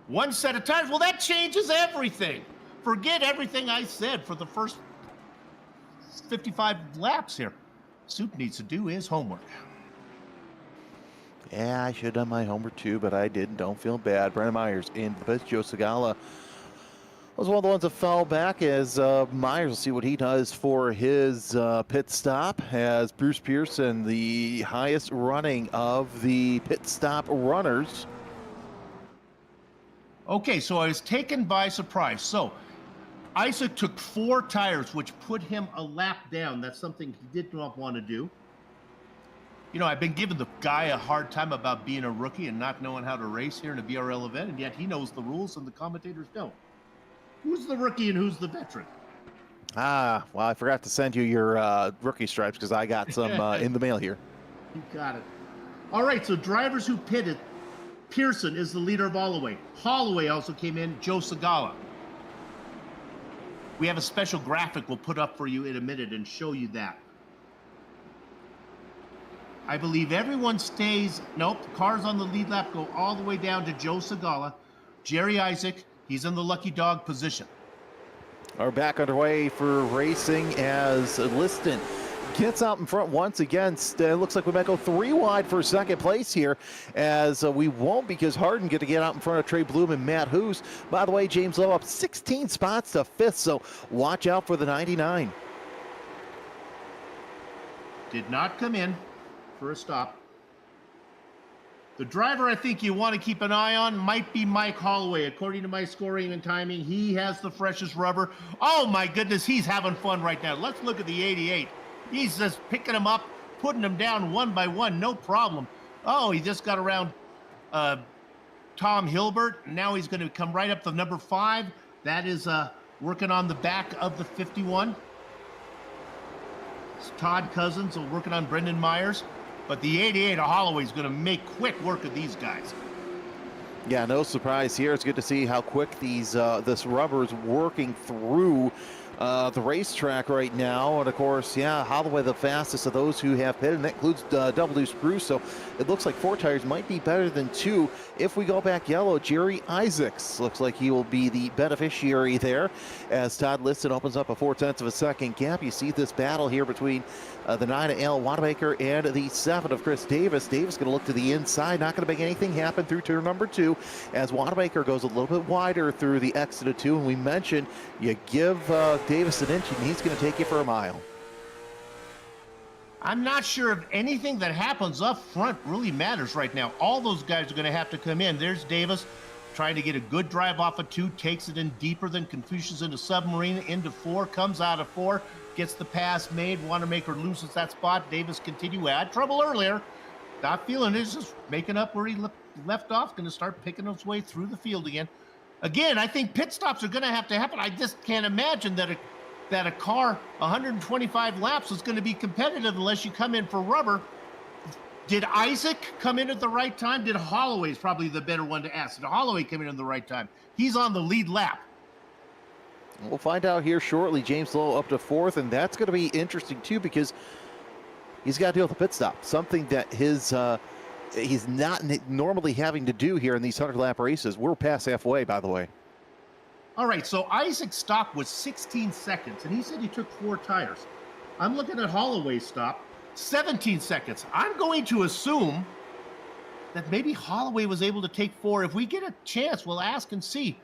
1 set of tires. Well, that changes everything. Forget everything I said for the first 55 laps here. Soup needs to do his homework. Yeah, I should have done my homework too, but I didn't. Don't feel bad. Brendan Myers in the pits. Joe Segala was one of the ones that fell back as Myers will see what he does for his pit stop as Bruce Pearson, the highest running of the pit stop runners. Okay, so I was taken by surprise. So Isaac took 4 tires, which put him a lap down. That's something he did not want to do. You know, I've been giving the guy a hard time about being a rookie and not knowing how to race here in a BRL event, and yet he knows the rules and the commentators don't. Who's the rookie and who's the veteran? Well, I forgot to send you your rookie stripes because I got some in the mail here. You got it. All right, so drivers who pitted, Pearson is the leader of Holloway. Holloway also came in, Joe Segala. We have a special graphic we'll put up for you in a minute and show you that. I believe everyone stays, nope, cars on the lead lap go all the way down to Joe Segala. Jerry Isaac, he's in the lucky dog position. Are back underway for racing as Liston gets out in front once again. It looks like we might go 3 wide for second place here, as we won't because Harden get to get out in front of Trey Bloom and Matt Hoos. By the way, James Lowe up 16 spots to 5th, so watch out for the 99. Did not come in for a stop. The driver I think you want to keep an eye on might be Mike Holloway. According to my scoring and timing, he has the freshest rubber. Oh my goodness, he's having fun right now. Let's look at the 88. He's just picking them up, putting them down one by one, no problem. Oh, he just got around Tom Hilbert. Now he's going to come right up to number 5. That is working on the back of the 51. It's Todd Cousins working on Brendan Myers. But the 88 of Holloway is going to make quick work of these guys. Yeah, no surprise here. It's good to see how quick these this rubber is working through the racetrack right now. And of course, yeah, Holloway the fastest of those who have pitted, and that includes double deuce Bruce. So it looks like 4 tires might be better than 2. If we go back yellow, Jerry Isaacs looks like he will be the beneficiary there as Todd Liston opens up a 0.4 of a second gap. You see this battle here between the 9 of Al Wanamaker and the 7 of Chris Davis. Davis going to look to the inside, not going to make anything happen through turn number 2 as Wanamaker goes a little bit wider through the exit of 2. And we mentioned you give Davis an inch and he's going to take you for a mile. I'm not sure if anything that happens up front really matters right now. All those guys are going to have to come in. There's Davis trying to get a good drive off of 2, takes it in deeper than Confucius into Submarine, into 4, comes out of 4, gets the pass made. Wanamaker loses that spot. Davis continue. Had trouble earlier. Not feeling it. He's just making up where he left off. Going to start picking his way through the field again. Again, I think pit stops are going to happen. I just can't imagine that a car 125 laps is going to be competitive unless you come in for rubber. Did Isaac come in at the right time? Did Holloway's probably the better one to ask? Did Holloway come in at the right time? He's on the lead lap. We'll find out here shortly. James Lowe up to 4th, and that's going to be interesting too because he's got to deal with a pit stop, something that he's not normally having to do here in these 100-lap races. We're past halfway, by the way. All right, so Isaac's stop was 16 seconds, and he said he took 4 tires. I'm looking at Holloway's stop, 17 seconds. I'm going to assume that maybe Holloway was able to take 4. If we get a chance, we'll ask and see.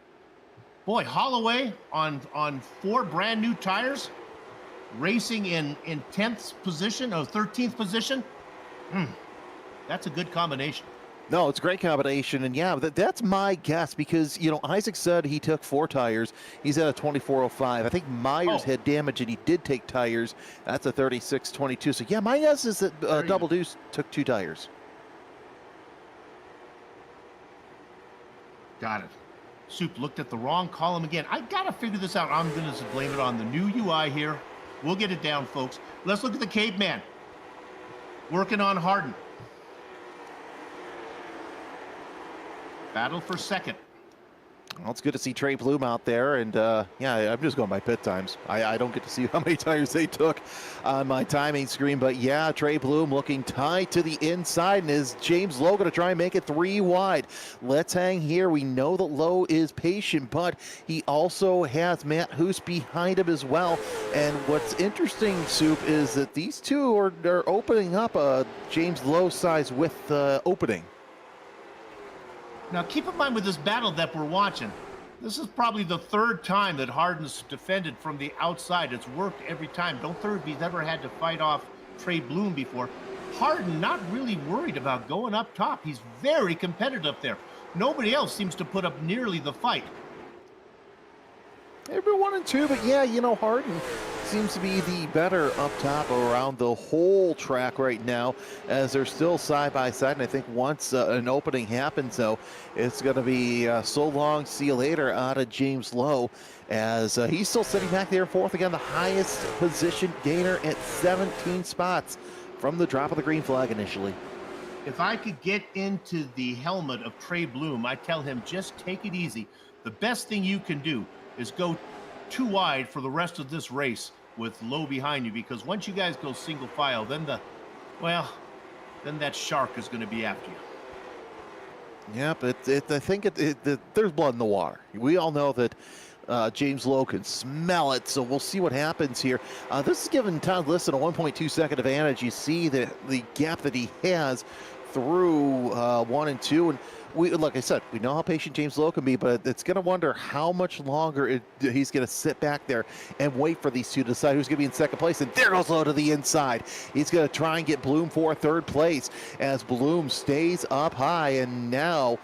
Boy, Holloway on 4 brand new tires, racing in 10th position or 13th position. That's a good combination. No, it's a great combination, and yeah, that's my guess because, you know, Isaac said he took 4 tires. He's at a 24.05. I think Myers had damage, and he did take tires. That's a 36.22. So, yeah, my guess is that Double Deuce took 2 tires. Got it. Soup looked at the wrong column again. I got to figure this out. I'm going to blame it on the new UI here. We'll get it down, folks. Let's look at the caveman. Working on Harden. Battle for second. Well, it's good to see Trey Bloom out there, and yeah, I'm just going by pit times. I don't get to see how many tires they took on my timing screen, but yeah, Trey Bloom looking tight to the inside, and is James Lowe going to try and make it 3 wide? Let's hang here. We know that Lowe is patient, but he also has Matt Hoos behind him as well, and what's interesting, Soup, is that these two are opening up a James Lowe size width opening. Now, keep in mind with this battle that we're watching, this is probably the 3rd time that Harden's defended from the outside. It's worked every time. Don't think he's ever had to fight off Trey Bloom before. Harden not really worried about going up top. He's very competitive there. Nobody else seems to put up nearly the fight. Every 1 and 2, but yeah, you know, Harden seems to be the better up top around the whole track right now as they're still side by side. And I think once an opening happens, though, it's going to be so long, see you later out of James Lowe as he's still sitting back there 4th again, the highest position gainer at 17 spots from the drop of the green flag initially. If I could get into the helmet of Trey Bloom, I tell him just take it easy. The best thing you can do is go 2 wide for the rest of this race with Lowe behind you, because once you guys go single file, then that shark is going to be after you. Yeah, but I think there's blood in the water. We all know that James Lowe can smell it, so we'll see what happens here. This is giving Todd Liston a 1.2 second advantage. You see the gap that he has through 1 and 2, and like I said, we know how patient James Lowe can be, but it's going to wonder how much longer he's going to sit back there and wait for these two to decide who's going to be in second place. And there goes Lowe to the inside. He's going to try and get Bloom for 3rd place as Bloom stays up high. And now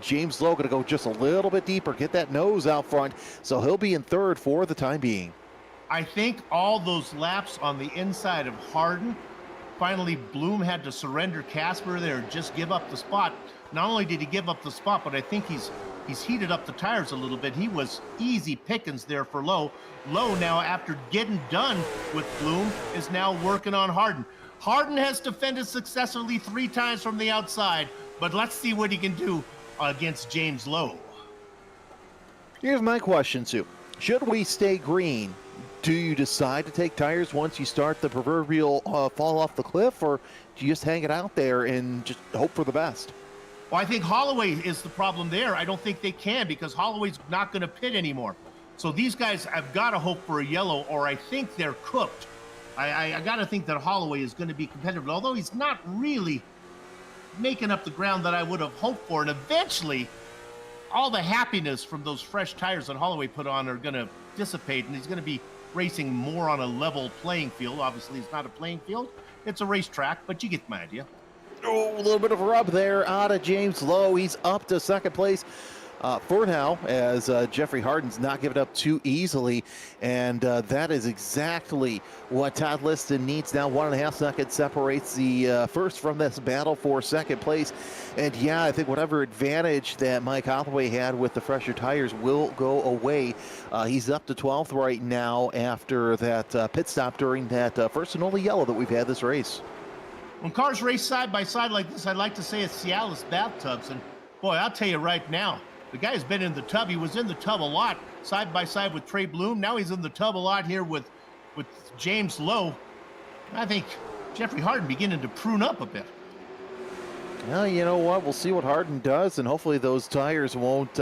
James Lowe going to go just a little bit deeper, get that nose out front. So he'll be in 3rd for the time being. I think all those laps on the inside of Harden, finally Bloom had to surrender Casper there, just give up the spot. Not only did he give up the spot, but I think he's heated up the tires a little bit. He was easy pickings there for Lowe. Lowe now, after getting done with Bloom, is now working on Harden. Harden has defended successfully 3 times from the outside, but let's see what he can do against James Lowe. Here's my question, Sue. Should we stay green Do you decide to take tires once you start the proverbial fall off the cliff, or do you just hang it out there and just hope for the best? Well, I think Holloway is the problem there. I don't think they can because Holloway's not going to pit anymore. So these guys have got to hope for a yellow, or I think they're cooked. I got to think that Holloway is going to be competitive, although he's not really making up the ground that I would have hoped for. And eventually, all the happiness from those fresh tires that Holloway put on are going to dissipate, and he's going to be racing more on a level playing field. Obviously, it's not a playing field. It's a racetrack, but you get my idea. Oh, a little bit of a rub there out of James Lowe. He's up to second place for now, as Jeffrey Harden's not giving up too easily, and that is exactly what Todd Liston needs now. 1.5 seconds separates the first from this battle for second place. And yeah, I think whatever advantage that Mike Holloway had with the fresher tires will go away. He's up to 12th right now after that pit stop during that first and only yellow that we've had this race. When cars race side by side like this, I'd like to say it's Cialis bathtubs. And boy, I'll tell you right now, the guy's been in the tub. He was in the tub a lot, side by side with Trey Bloom. Now he's in the tub a lot here with James Lowe. I think Jeffrey Harden beginning to prune up a bit. Well, you know what? We'll see what Harden does, and hopefully those tires won't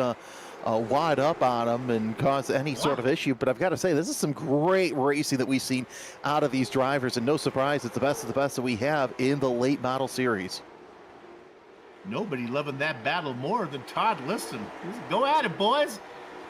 wad up on him and cause any sort of issue. But I've got to say, this is some great racing that we've seen out of these drivers, and no surprise, it's the best of the best that we have in the late model series. Nobody loving that battle more than Todd Liston. Go at it, boys.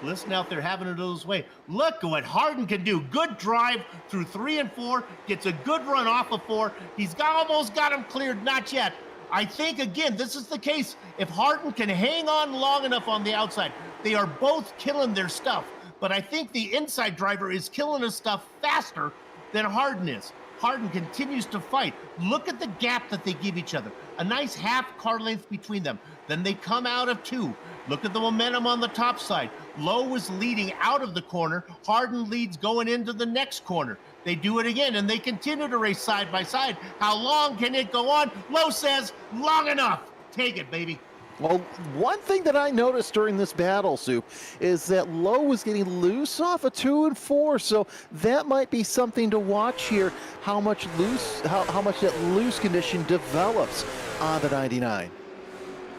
Liston out there having it his way. Look at what Harden can do. Good drive through 3 and 4. Gets a good run off of 4. He's almost got him cleared. Not yet. I think, again, this is the case. If Harden can hang on long enough on the outside, they are both killing their stuff. But I think the inside driver is killing his stuff faster than Harden is. Harden continues to fight. Look at the gap that they give each other. A nice half car length between them. Then they come out of 2. Look at the momentum on the top side. Lowe is leading out of the corner. Harden leads going into the next corner. They do it again, and they continue to race side by side. How long can it go on? Lowe says, long enough. Take it, baby. Well, one thing that I noticed during this battle, Soup, is that Lowe was getting loose off of 2 and 4, so that might be something to watch here, how much that loose condition develops on the 99.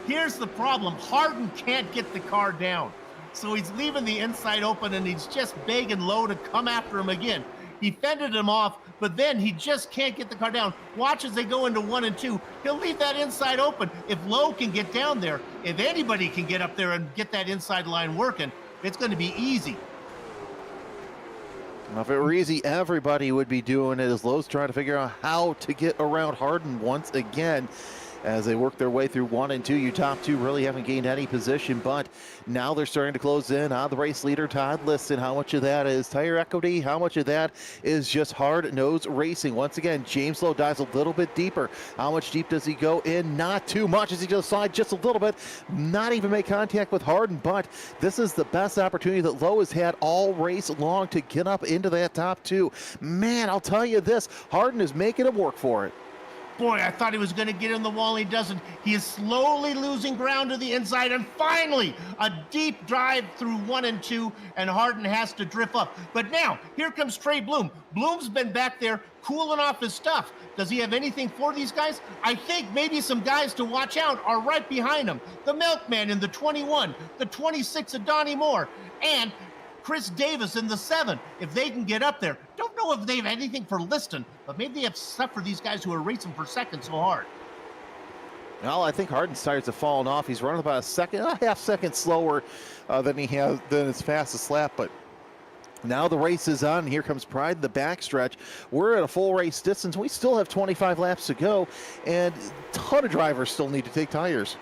Here's the problem. Harden can't get the car down, so he's leaving the inside open, and he's just begging Lowe to come after him again. He fended him off, but then he just can't get the car down. Watch as they go into 1 and 2. He'll leave that inside open. If Lowe can get down there, if anybody can get up there and get that inside line working, it's going to be easy. Well, if it were easy, everybody would be doing it, as Lowe's trying to figure out how to get around Harden once again. As they work their way through 1 and 2, you top 2 really haven't gained any position, but now they're starting to close in on the race leader, Todd Liston. How much of that is tire equity? How much of that is just hard-nosed racing? Once again, James Lowe dives a little bit deeper. How much deep does he go in? Not too much as he just slide just a little bit. Not even make contact with Harden, but this is the best opportunity that Lowe has had all race long to get up into that top 2. Man, I'll tell you this, Harden is making him work for it. Boy, I thought he was going to get in the wall. He doesn't. He is slowly losing ground to the inside. And finally, a deep drive through 1 and 2, and Harden has to drift up. But now, here comes Trey Bloom. Bloom's been back there cooling off his stuff. Does he have anything for these guys? I think maybe some guys to watch out are right behind him. The Milkman in the 21, the 26 of Donnie Moore, and Chris Davis in the 7, if they can get up there. Don't know if they have anything for Liston, but maybe they have stuff for these guys who are racing for second so hard. Well, I think Harden's tires have fallen off. He's running about a half second slower than his fastest lap, but now the race is on. Here comes Pride in the backstretch. We're at a full race distance. We still have 25 laps to go, and a ton of drivers still need to take tires.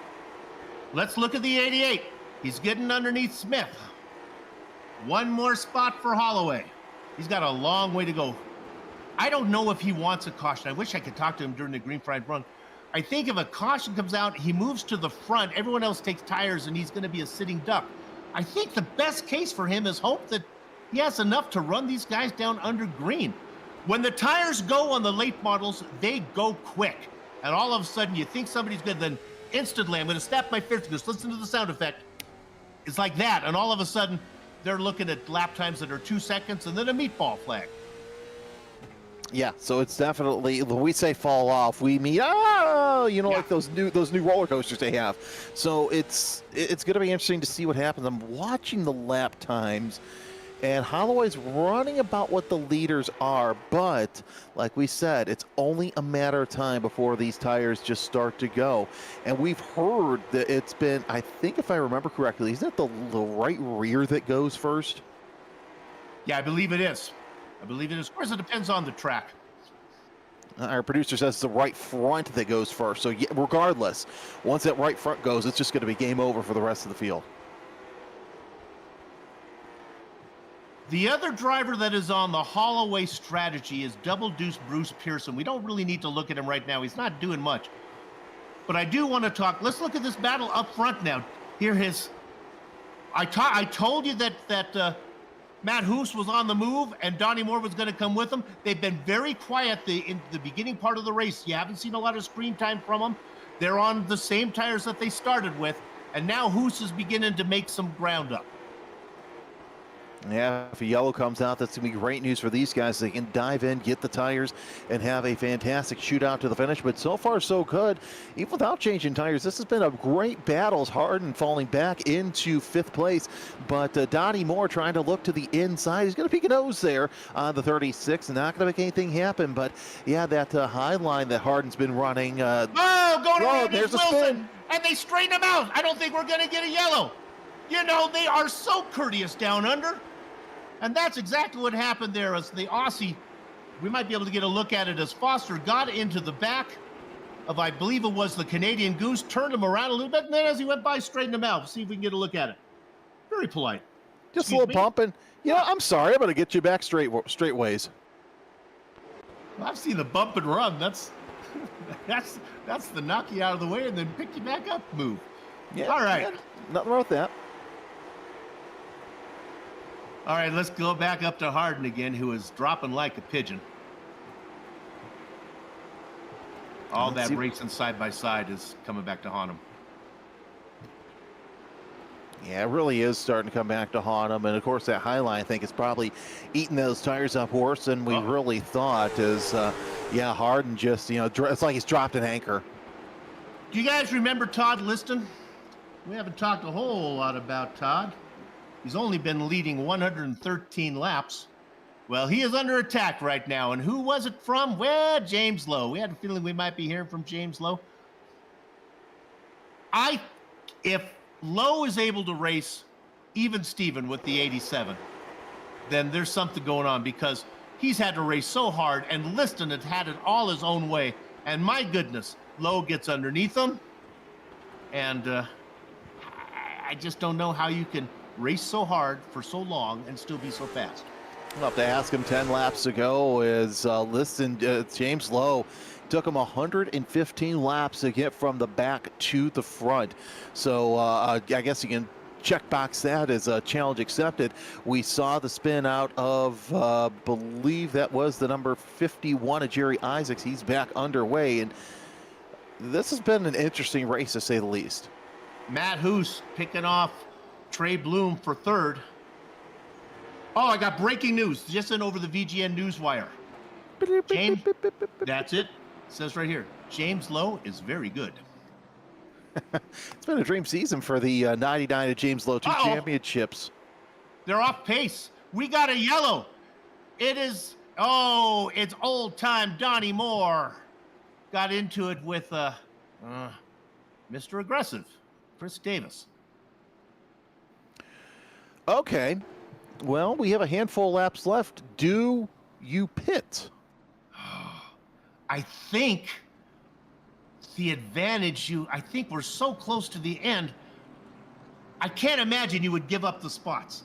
Let's look at the 88. He's getting underneath Smith. One more spot for Holloway. He's got a long way to go. I don't know if he wants a caution. I wish I could talk to him during the green fried run. I think if a caution comes out, he moves to the front. Everyone else takes tires, and he's going to be a sitting duck. I think the best case for him is hope that he has enough to run these guys down under green. When the tires go on the late models, they go quick. And all of a sudden, you think somebody's good, then instantly, I'm going to snap my fingers, listen to the sound effect. It's like that, and all of a sudden, they're looking at lap times that are 2 seconds and then a meatball flag. Yeah, so it's definitely, when we say fall off, we mean like those new roller coasters they have. So it's going to be interesting to see what happens. I'm watching the lap times, and Holloway's running about what the leaders are, but like we said, it's only a matter of time before these tires just start to go. And we've heard that it's been, I think if I remember correctly, isn't it the right rear that goes first? Yeah, I believe it is. Of course, it depends on the track. Our producer says it's the right front that goes first. So yeah, regardless, once that right front goes, it's just going to be game over for the rest of the field. The other driver that is on the Holloway strategy is Double Deuce Bruce Pearson. We don't really need to look at him right now. He's not doing much. But I do want to talk. Let's look at this battle up front now. Here I told you that Matt Hoos was on the move and Donnie Moore was going to come with him. They've been very quiet in the beginning part of the race. You haven't seen a lot of screen time from them. They're on the same tires that they started with, and now Hoos is beginning to make some ground up. Yeah, if a yellow comes out, that's going to be great news for these guys. They can dive in, get the tires, and have a fantastic shootout to the finish. But so far, so good. Even without changing tires, this has been a great battle. Harden falling back into 5th place. But Donnie Moore trying to look to the inside. He's going to peek a nose there on the 36. Not going to make anything happen. But, yeah, that high line that Harden's been running. Going around there's a Wilson, spin. and they straighten him out. I don't think we're going to get a yellow. You know, they are so courteous down under. And that's exactly what happened there as the Aussie, we might be able to get a look at it as Foster got into the back of, I believe it was the Canadian Goose, turned him around a little bit, and then as he went by, straightened him out. See if we can get a look at it. Very polite. Just a little bumping. I'm sorry. I'm going to get you back straight ways. Well, I've seen the bump and run. That's the knock you out of the way and then pick you back up move. Yeah. All right. Yeah, nothing wrong with that. All right, let's go back up to Harden again, who is dropping like a pigeon. All that racing side by side is coming back to haunt him. Yeah, it really is starting to come back to haunt him. And, of course, that high line, I think, is probably eating those tires up worse than we really thought. Harden just, it's like he's dropped an anchor. Do you guys remember Todd Liston? We haven't talked a whole lot about Todd. He's only been leading 113 laps. Well, he is under attack right now. And who was it from? Well, James Lowe. We had a feeling we might be hearing from James Lowe. If Lowe is able to race even Steven with the 87, then there's something going on because he's had to race so hard and Liston has had it all his own way. And my goodness, Lowe gets underneath him. And I just don't know how you can race so hard for so long and still be so fast. We'll have to ask him 10 laps ago is James Lowe took him 115 laps to get from the back to the front. So I guess you can check box that as a challenge accepted. We saw the spin out of, believe that was the number 51 of Jerry Isaacs. He's back underway, and this has been an interesting race to say the least. Matt Hoos picking off Trey Bloom for 3rd. Oh, I got breaking news just in over the VGN Newswire. James, that's it. It says right here, James Lowe is very good. It's been a dream season for the 99 of James Lowe, 2 championships. They're off pace. We got a yellow. It's old-time Donnie Moore. Got into it with Mr. Aggressive, Chris Davis. Okay. Well, we have a handful of laps left. Do you pit? I think the advantage I think we're so close to the end. I can't imagine you would give up the spots.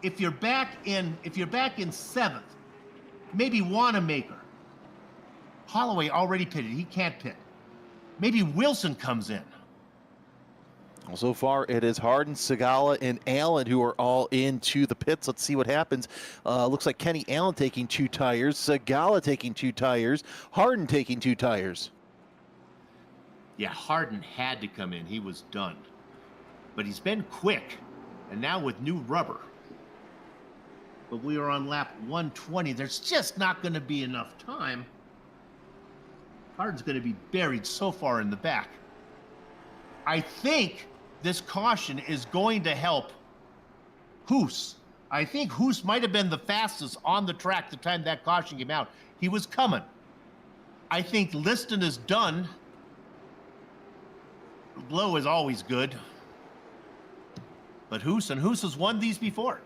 If you're back in 7th, maybe Wanamaker. Holloway already pitted. He can't pit. Maybe Wilson comes in. Well, so far, it is Harden, Segala, and Allen who are all into the pits. Let's see what happens. Looks like Kenny Allen taking 2 tires, Segala taking 2 tires, Harden taking 2 tires. Yeah, Harden had to come in. He was done. But he's been quick. And now with new rubber, but we are on lap 120. There's just not going to be enough time. Card's going to be buried so far in the back. I think this caution is going to help Hoos. I think Hoos might have been the fastest on the track the time that caution came out. He was coming. I think Liston is done. Low is always good. But Hoos has won these before.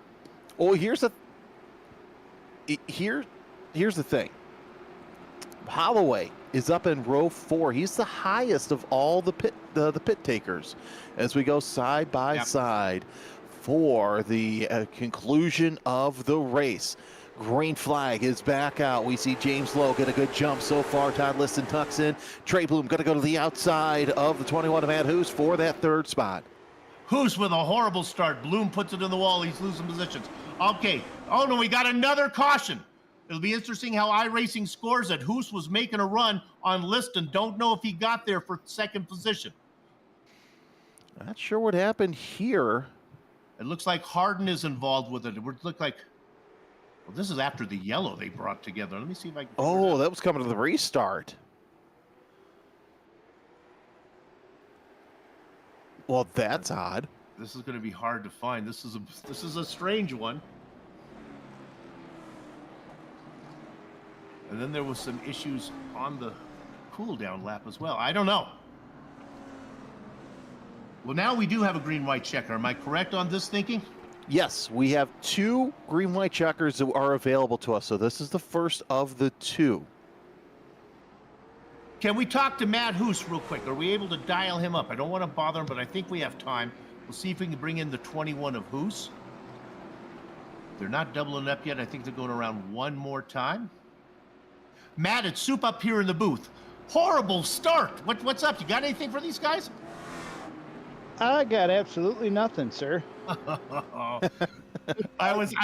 Well, here's the thing. Holloway is up in row 4. He's the highest of all the pit takers as we go side by side for the conclusion of the race. Green flag is back out. We see James Lowe get a good jump so far. Todd Liston tucks in. Trey Bloom going to go to the outside of the 21 of Matt Hoos for that 3rd spot. Hoos with a horrible start. Bloom puts it in the wall. He's losing positions. Okay. Oh, no, we got another caution. It'll be interesting how iRacing scores it. Hoos was making a run on Liston. Don't know if he got there for 2nd position. Not sure what happened here. It looks like Harden is involved with it. It would look like, well, this is after the yellow they brought together. Let me see if I can. Oh, that was coming to the restart. Well, that's odd. This is going to be hard to find. This is a strange one. And then there was some issues on the cool down lap as well. I don't know. Well, now we do have a green-white checker. Am I correct on this thinking? Yes, we have 2 green-white checkers that are available to us. So this is the first of the 2. Can we talk to Matt Hoos real quick? Are we able to dial him up? I don't want to bother him, but I think we have time. We'll see if we can bring in the 21 of Hoos. They're not doubling up yet. I think they're going around one more time. Matt, it's Soup up here in the booth. Horrible start. What's up? You got anything for these guys? I got absolutely nothing, sir.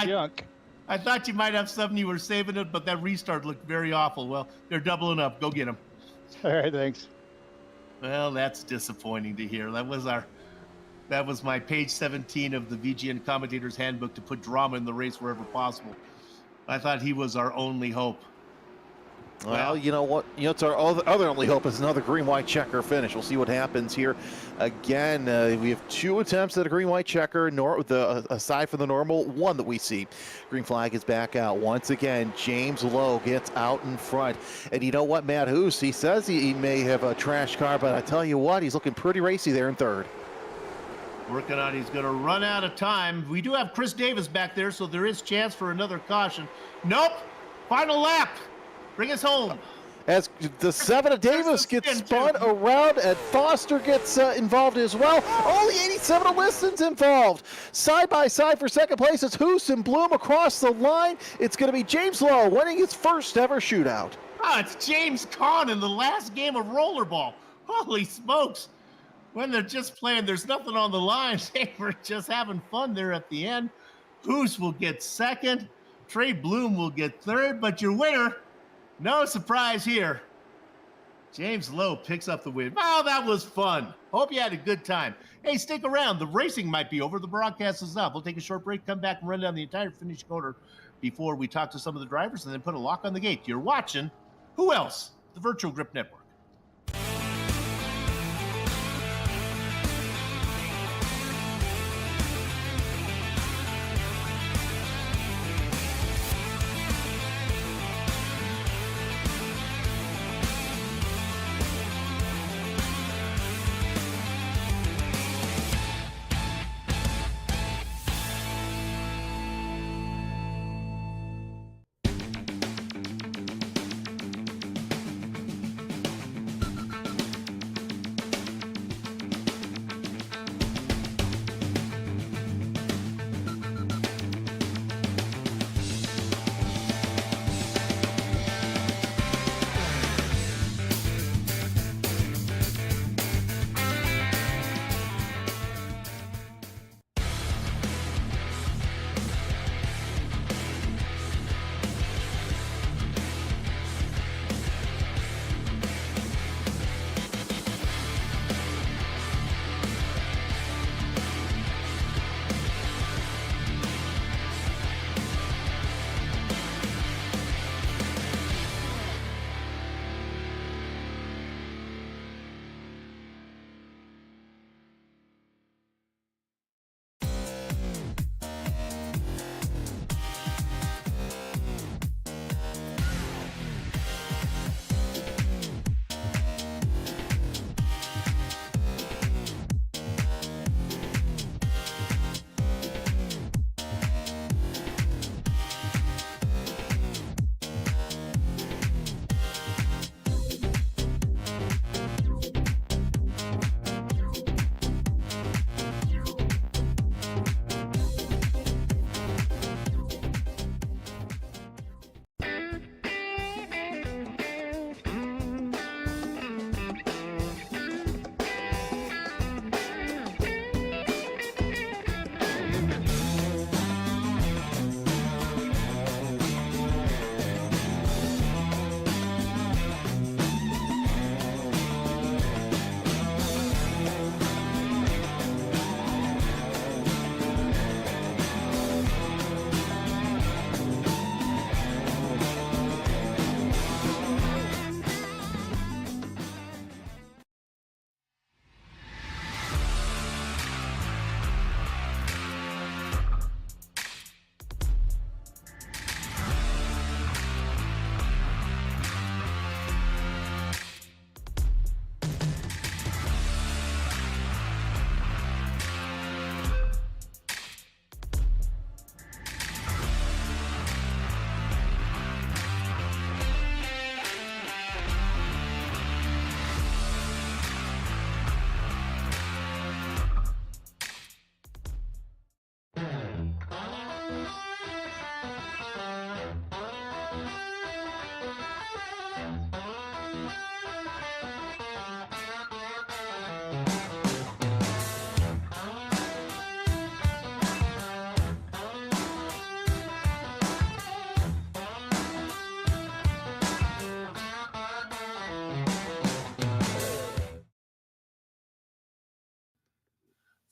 Junk. I thought you might have something you were saving it, but that restart looked very awful. Well, they're doubling up. Go get them. All right, thanks. Well, that's disappointing to hear. That was my page 17 of the VGN Commentator's Handbook to put drama in the race wherever possible. I thought he was our only hope. Well, you know what? It's our other only hope is another green-white checker finish. We'll see what happens here. Again, we have 2 attempts at a green-white checker, aside from the normal one that we see. Green flag is back out. Once again, James Lowe gets out in front. And you know what, Matt Hoos, he says he may have a trash car, but I tell you what, he's looking pretty racy there in 3rd. Working on, he's going to run out of time. We do have Chris Davis back there, so there is chance for another caution. Nope. Final lap. Bring us home. As the 7 of Davis gets spun around and Foster gets involved as well. Oh, the 87 of Liston's involved. Side by side for 2nd place, it's Hoos and Bloom across the line. It's going to be James Lowe winning his 1st ever shootout. Oh, it's James Conn in the last game of rollerball. Holy smokes. When they're just playing, there's nothing on the line. They were just having fun there at the end. Hoos will get 2nd. Trey Bloom will get 3rd, but your winner, no surprise here, James Lowe picks up the win. Oh, that was fun. Hope you had a good time. Hey, stick around. The racing might be over. The broadcast is up. We'll take a short break, come back and run down the entire finish order before we talk to some of the drivers and then put a lock on the gate. You're watching Who Else? The Virtual Grip Network.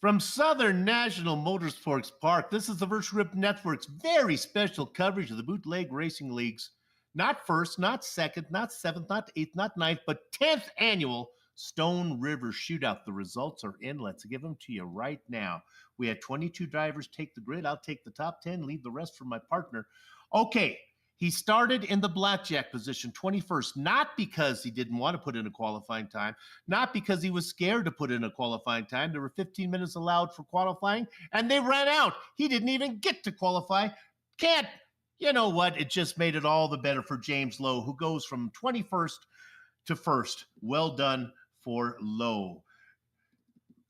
From Southern National Motorsports Park, this is the Virtual Grip Network's very special coverage of the Bootleg Racing League's not first, not second, not seventh, not eighth, not ninth, but 10th annual Stone River Shootout. The results are in. Let's give them to you right now. We had 22 drivers take the grid. I'll take the top 10, leave the rest for my partner. Okay, he started in the blackjack position, 21st, not because he didn't want to put in a qualifying time, not because he was scared to put in a qualifying time. There were 15 minutes allowed for qualifying, and they ran out. He didn't even get to qualify. Can't. You know what? It just made it all the better for James Lowe, who goes from 21st to first. Well done for Lowe.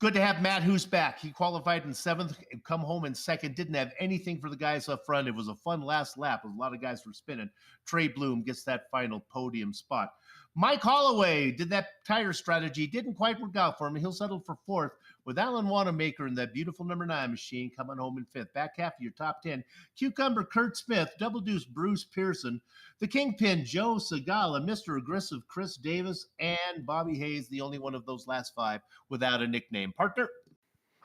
Good to have Matt Hoos back. He qualified in seventh, come home in second. Didn't have anything for the guys up front. It was a fun last lap. A lot of guys were spinning. Trey Bloom gets that final podium spot. Mike Holloway did that tire strategy. Didn't quite work out for him. He'll settle for fourth with Alan Wanamaker in that beautiful number 9 machine coming home in fifth. Back half of your top 10. Cucumber Kurt Smith, Double Deuce Bruce Pearson, the Kingpin Joe Segala, Mr. Aggressive Chris Davis, and Bobby Hayes, the only one of those last 5 without a nickname. Partner?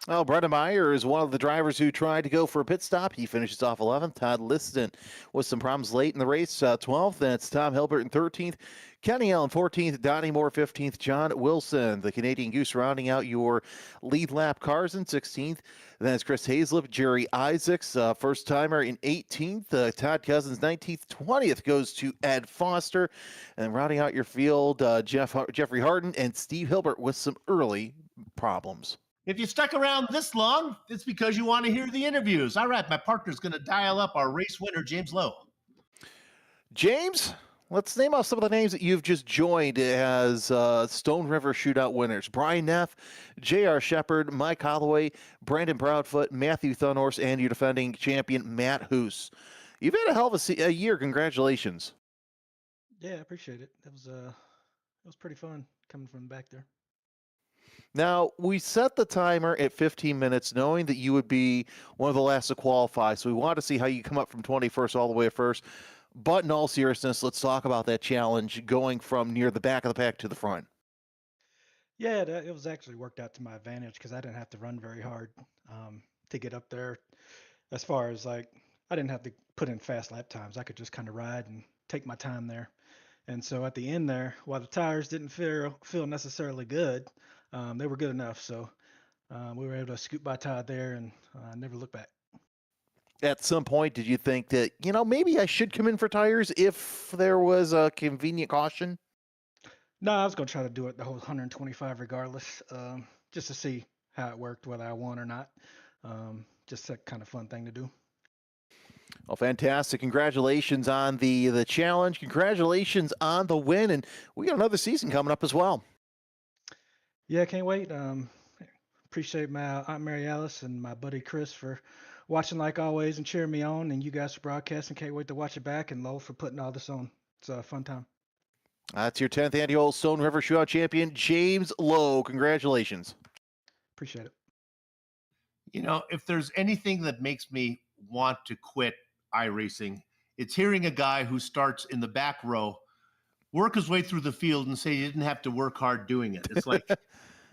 Well, Brendan Meyer is one of the drivers who tried to go for a pit stop. He finishes off 11th. Todd Liston with some problems late in the race, 12th. That's Tom Hilbert in 13th. Kenny Allen 14th. Donnie Moore 15th. John Wilson, the Canadian Goose, rounding out your lead lap cars in 16th. Then it's Chris Hazlip, Jerry Isaacs, first timer in 18th. Todd Cousins 19th. 20th goes to Ed Foster. And rounding out your field, Jeffrey Harden and Steve Hilbert with some early problems. If you stuck around this long, it's because you want to hear the interviews. All right, my partner's going to dial up our race winner, James Lowe. James, let's name off some of the names that you've just joined as Stone River Shootout winners. Brian Neff, J.R. Shepard, Mike Holloway, Brandon Proudfoot, Matthew Thunhorse, and your defending champion, Matt Hoos. You've had a hell of a year. Congratulations. Yeah, I appreciate it. It was pretty fun coming from back there. Now, we set the timer at 15 minutes, knowing that you would be one of the last to qualify. So we want to see how you come up from 21st all the way to first. But in all seriousness, let's talk about that challenge going from near the back of the pack to the front. Yeah, it was actually worked out to my advantage because I didn't have to run very hard to get up there. As far as I didn't have to put in fast lap times. I could just kind of ride and take my time there. And so at the end there, while the tires didn't feel necessarily good, they were good enough. So we were able to scoot by Todd there and never look back. At some point, did you think that, maybe I should come in for tires if there was a convenient caution? No, I was going to try to do it the whole 125 regardless, just to see how it worked, whether I won or not. Just a kind of fun thing to do. Well, fantastic. Congratulations on the challenge. Congratulations on the win. And we got another season coming up as well. Yeah, can't wait. Appreciate my Aunt Mary Alice and my buddy Chris for watching like always and cheering me on, and you guys for broadcasting. Can't wait to watch it back, and Lowell for putting all this on. It's a fun time. That's your 10th annual Stone River Shootout champion, James Lowe. Congratulations. Appreciate it. If there's anything that makes me want to quit iRacing, it's hearing a guy who starts in the back row, work his way through the field, and say he didn't have to work hard doing it. It's like,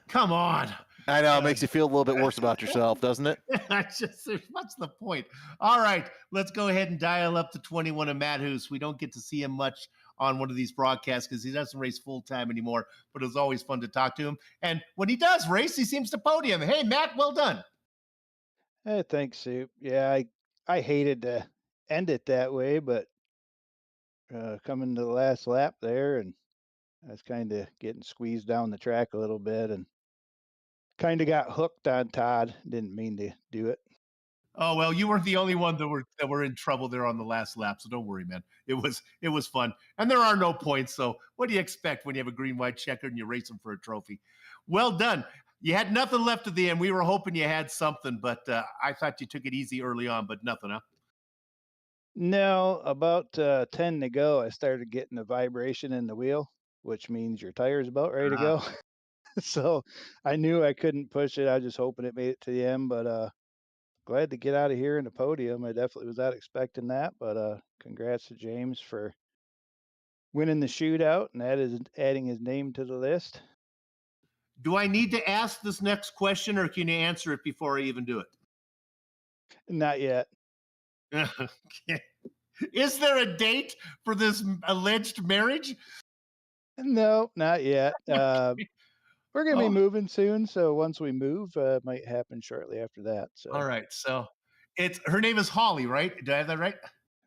come on. I know, it makes you feel a little bit worse about yourself, doesn't it? What's the point? All right, let's go ahead and dial up to 21 of Matt Hoos. We don't get to see him much on one of these broadcasts because he doesn't race full-time anymore, but it's always fun to talk to him. And when he does race, he seems to podium. Hey, Matt, well done. Hey, thanks, Soup. Yeah, I hated to end it that way, but coming to the last lap there, and I was kind of getting squeezed down the track a little bit and kind of got hooked on Todd. Didn't mean to do it. Oh, well, you weren't the only one that were in trouble there on the last lap, so don't worry, man. It was fun. And there are no points, so what do you expect when you have a green-white checker and you're racing for a trophy? Well done. You had nothing left at the end. We were hoping you had something, but I thought you took it easy early on, but nothing, huh? No, about 10 to go, I started getting a vibration in the wheel, which means your tire's about ready to go. So I knew I couldn't push it. I was just hoping it made it to the end, but glad to get out of here in the podium. I definitely was not expecting that, but congrats to James for winning the shootout, and that is adding his name to the list. Do I need to ask this next question, or can you answer it before I even do it? Not yet. Okay. Is there a date for this alleged marriage? No, not yet. We're gonna be Oh, moving soon, so once we move, it might happen shortly after that. all So right. So her name is Holly, right? Do I have that right?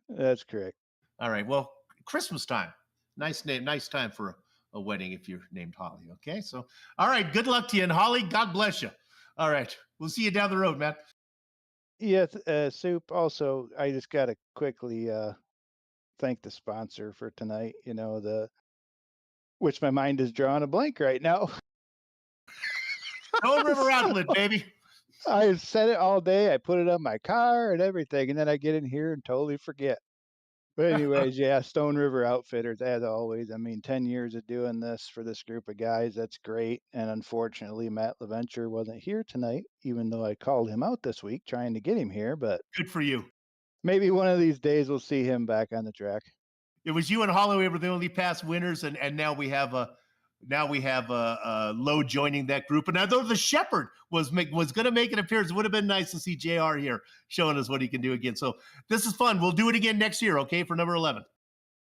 that's correct. All right. Well, Christmas time. Nice name. Nice time for a wedding if you're named Holly. Okay. So, all right. Good luck to you. And Holly, God bless you. All right. We'll see you down the road, man. Yes, Soup. Also, I just gotta quickly thank the sponsor for tonight. Which my mind is drawing a blank right now. Stone River So, Outlet, baby. I said it all day. I put it on my car and everything, and then I get in here and totally forget. But anyways, yeah, Stone River Outfitters, as always. I mean, 10 years of doing this for this group of guys. That's great. And unfortunately, Matt LaVenture wasn't here tonight, even though I called him out this week trying to get him here. But Good for you. maybe one of these days we'll see him back on the track. It was you and Holly were the only past winners, and now we have a Lowe joining that group. And although the Shepherd was going to make an appearance, it would have been nice to see JR here showing us what he can do again. So this is fun. We'll do it again next year, okay, for number 11.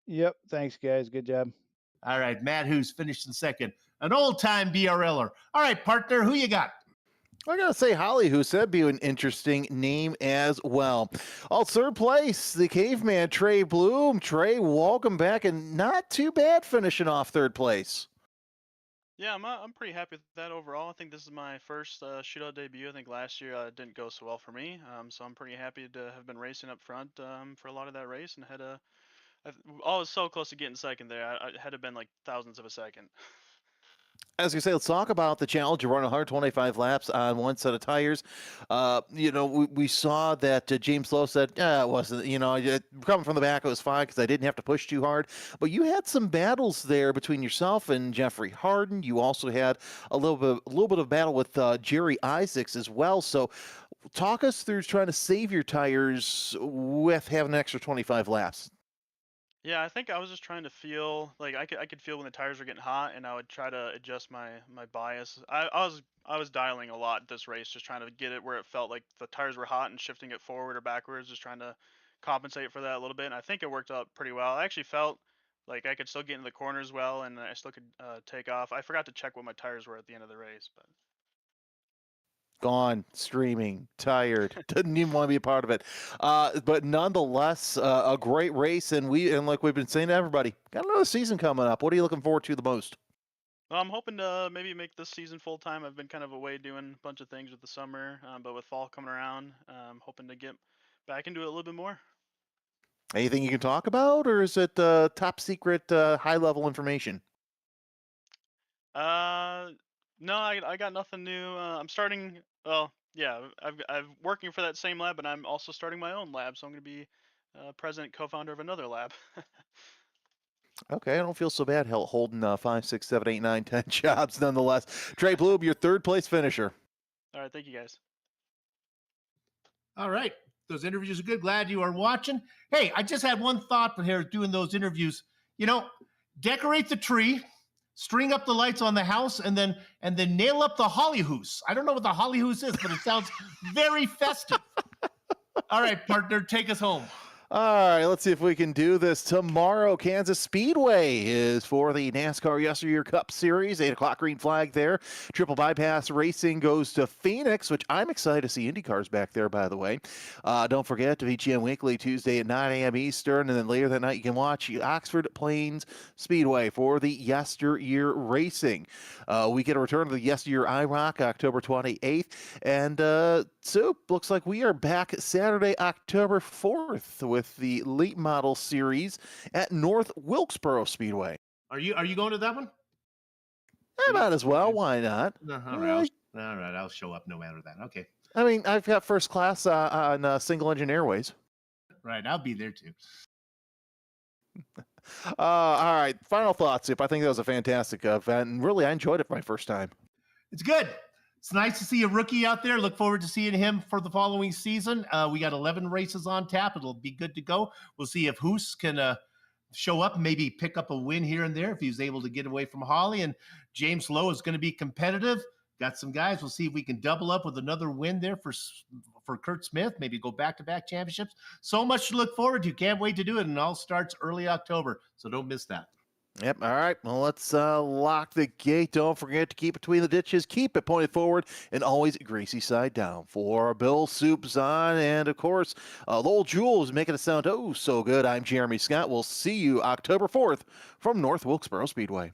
Yep. Thanks, guys. Good job. All right, Matt, who's finished in second, an old-time BRLer. All right, partner, who you got? I gotta say, Holly, who said be an interesting name as well. Third place, the caveman Trey Bloom. Trey, welcome back, and not too bad finishing off third place. Yeah, I'm pretty happy with that overall. I think this is my first shootout debut. I think last year didn't go so well for me, so I'm pretty happy to have been racing up front for a lot of that race, and I was so close to getting second there. I had to been like thousandths of a second. As you say, let's talk about the challenge. You're running 125 laps on one set of tires. We saw that James Lowe said, it wasn't, coming from the back, it was fine because I didn't have to push too hard. But you had some battles there between yourself and Jeffrey Harden. You also had a little bit of battle with Jerry Isaacs as well. So talk us through trying to save your tires with having an extra 25 laps. Yeah, I think I was just trying to feel like I could feel when the tires were getting hot, and I would try to adjust my bias. I was dialing a lot this race, just trying to get it where it felt like the tires were hot and shifting it forward or backwards, just trying to compensate for that a little bit. And I think it worked out pretty well. I actually felt like I could still get in the corners well, and I still could take off. I forgot to check what my tires were at the end of the race, but. Gone, streaming, tired, didn't even want to be a part of it. But nonetheless, a great race, and like we've been saying to everybody, got another season coming up. What are you looking forward to the most? Well, I'm hoping to maybe make this season full time. I've been kind of away doing a bunch of things with the summer, but with fall coming around, I'm hoping to get back into it a little bit more. Anything you can talk about, or is it top secret, high level information? No, I got nothing new. I'm starting. Well, yeah, I'm working for that same lab, but I'm also starting my own lab, so I'm going to be president, co-founder of another lab. Okay, I don't feel so bad holding 5, 6, 7, 8, 9, 10 jobs nonetheless. Trey Bloom, your third place finisher. All right, thank you guys. All right. Those interviews are good. Glad you are watching. Hey, I just had one thought here doing those interviews. Decorate the tree, string up the lights on the house, and then nail up the hollyhoos. I don't know what the hollyhoos is, but it sounds very festive. All right, partner, take us home. All right, let's see if we can do this. Tomorrow, Kansas Speedway is for the NASCAR Yesteryear Cup Series. 8 o'clock green flag there. Triple bypass racing goes to Phoenix, which I'm excited to see IndyCars back there, by the way. Don't forget to VGM Weekly Tuesday at 9 a.m. Eastern, and then later that night you can watch Oxford Plains Speedway for the Yesteryear Racing. We get a return to the Yesteryear IROC October 28th, and so looks like we are back Saturday, October 4th with the late model series at North Wilkesboro Speedway. Are you going to that one? I might as well. Why not? All right, I'll show up no matter that. Okay. I mean, I've got first class on single engine airways. Right, I'll be there too. All right, final thoughts. I think that was a fantastic event, and really I enjoyed it for my first time. It's good. It's nice to see a rookie out there. Look forward to seeing him for the following season. We got 11 races on tap. It'll be good to go. We'll see if Hoos can show up and maybe pick up a win here and there if he's able to get away from Holly. And James Lowe is going to be competitive. Got some guys. We'll see if we can double up with another win there for Kurt Smith. Maybe go back-to-back championships. So much to look forward to. Can't wait to do it. And it all starts early October, so don't miss that. Yep. All right. Well, let's lock the gate. Don't forget to keep between the ditches. Keep it pointed forward, and always Gracie side down. For Bill Soupzon and, of course, Lowell Jules making it sound oh so good. I'm Jeremy Scott. We'll see you October 4th from North Wilkesboro Speedway.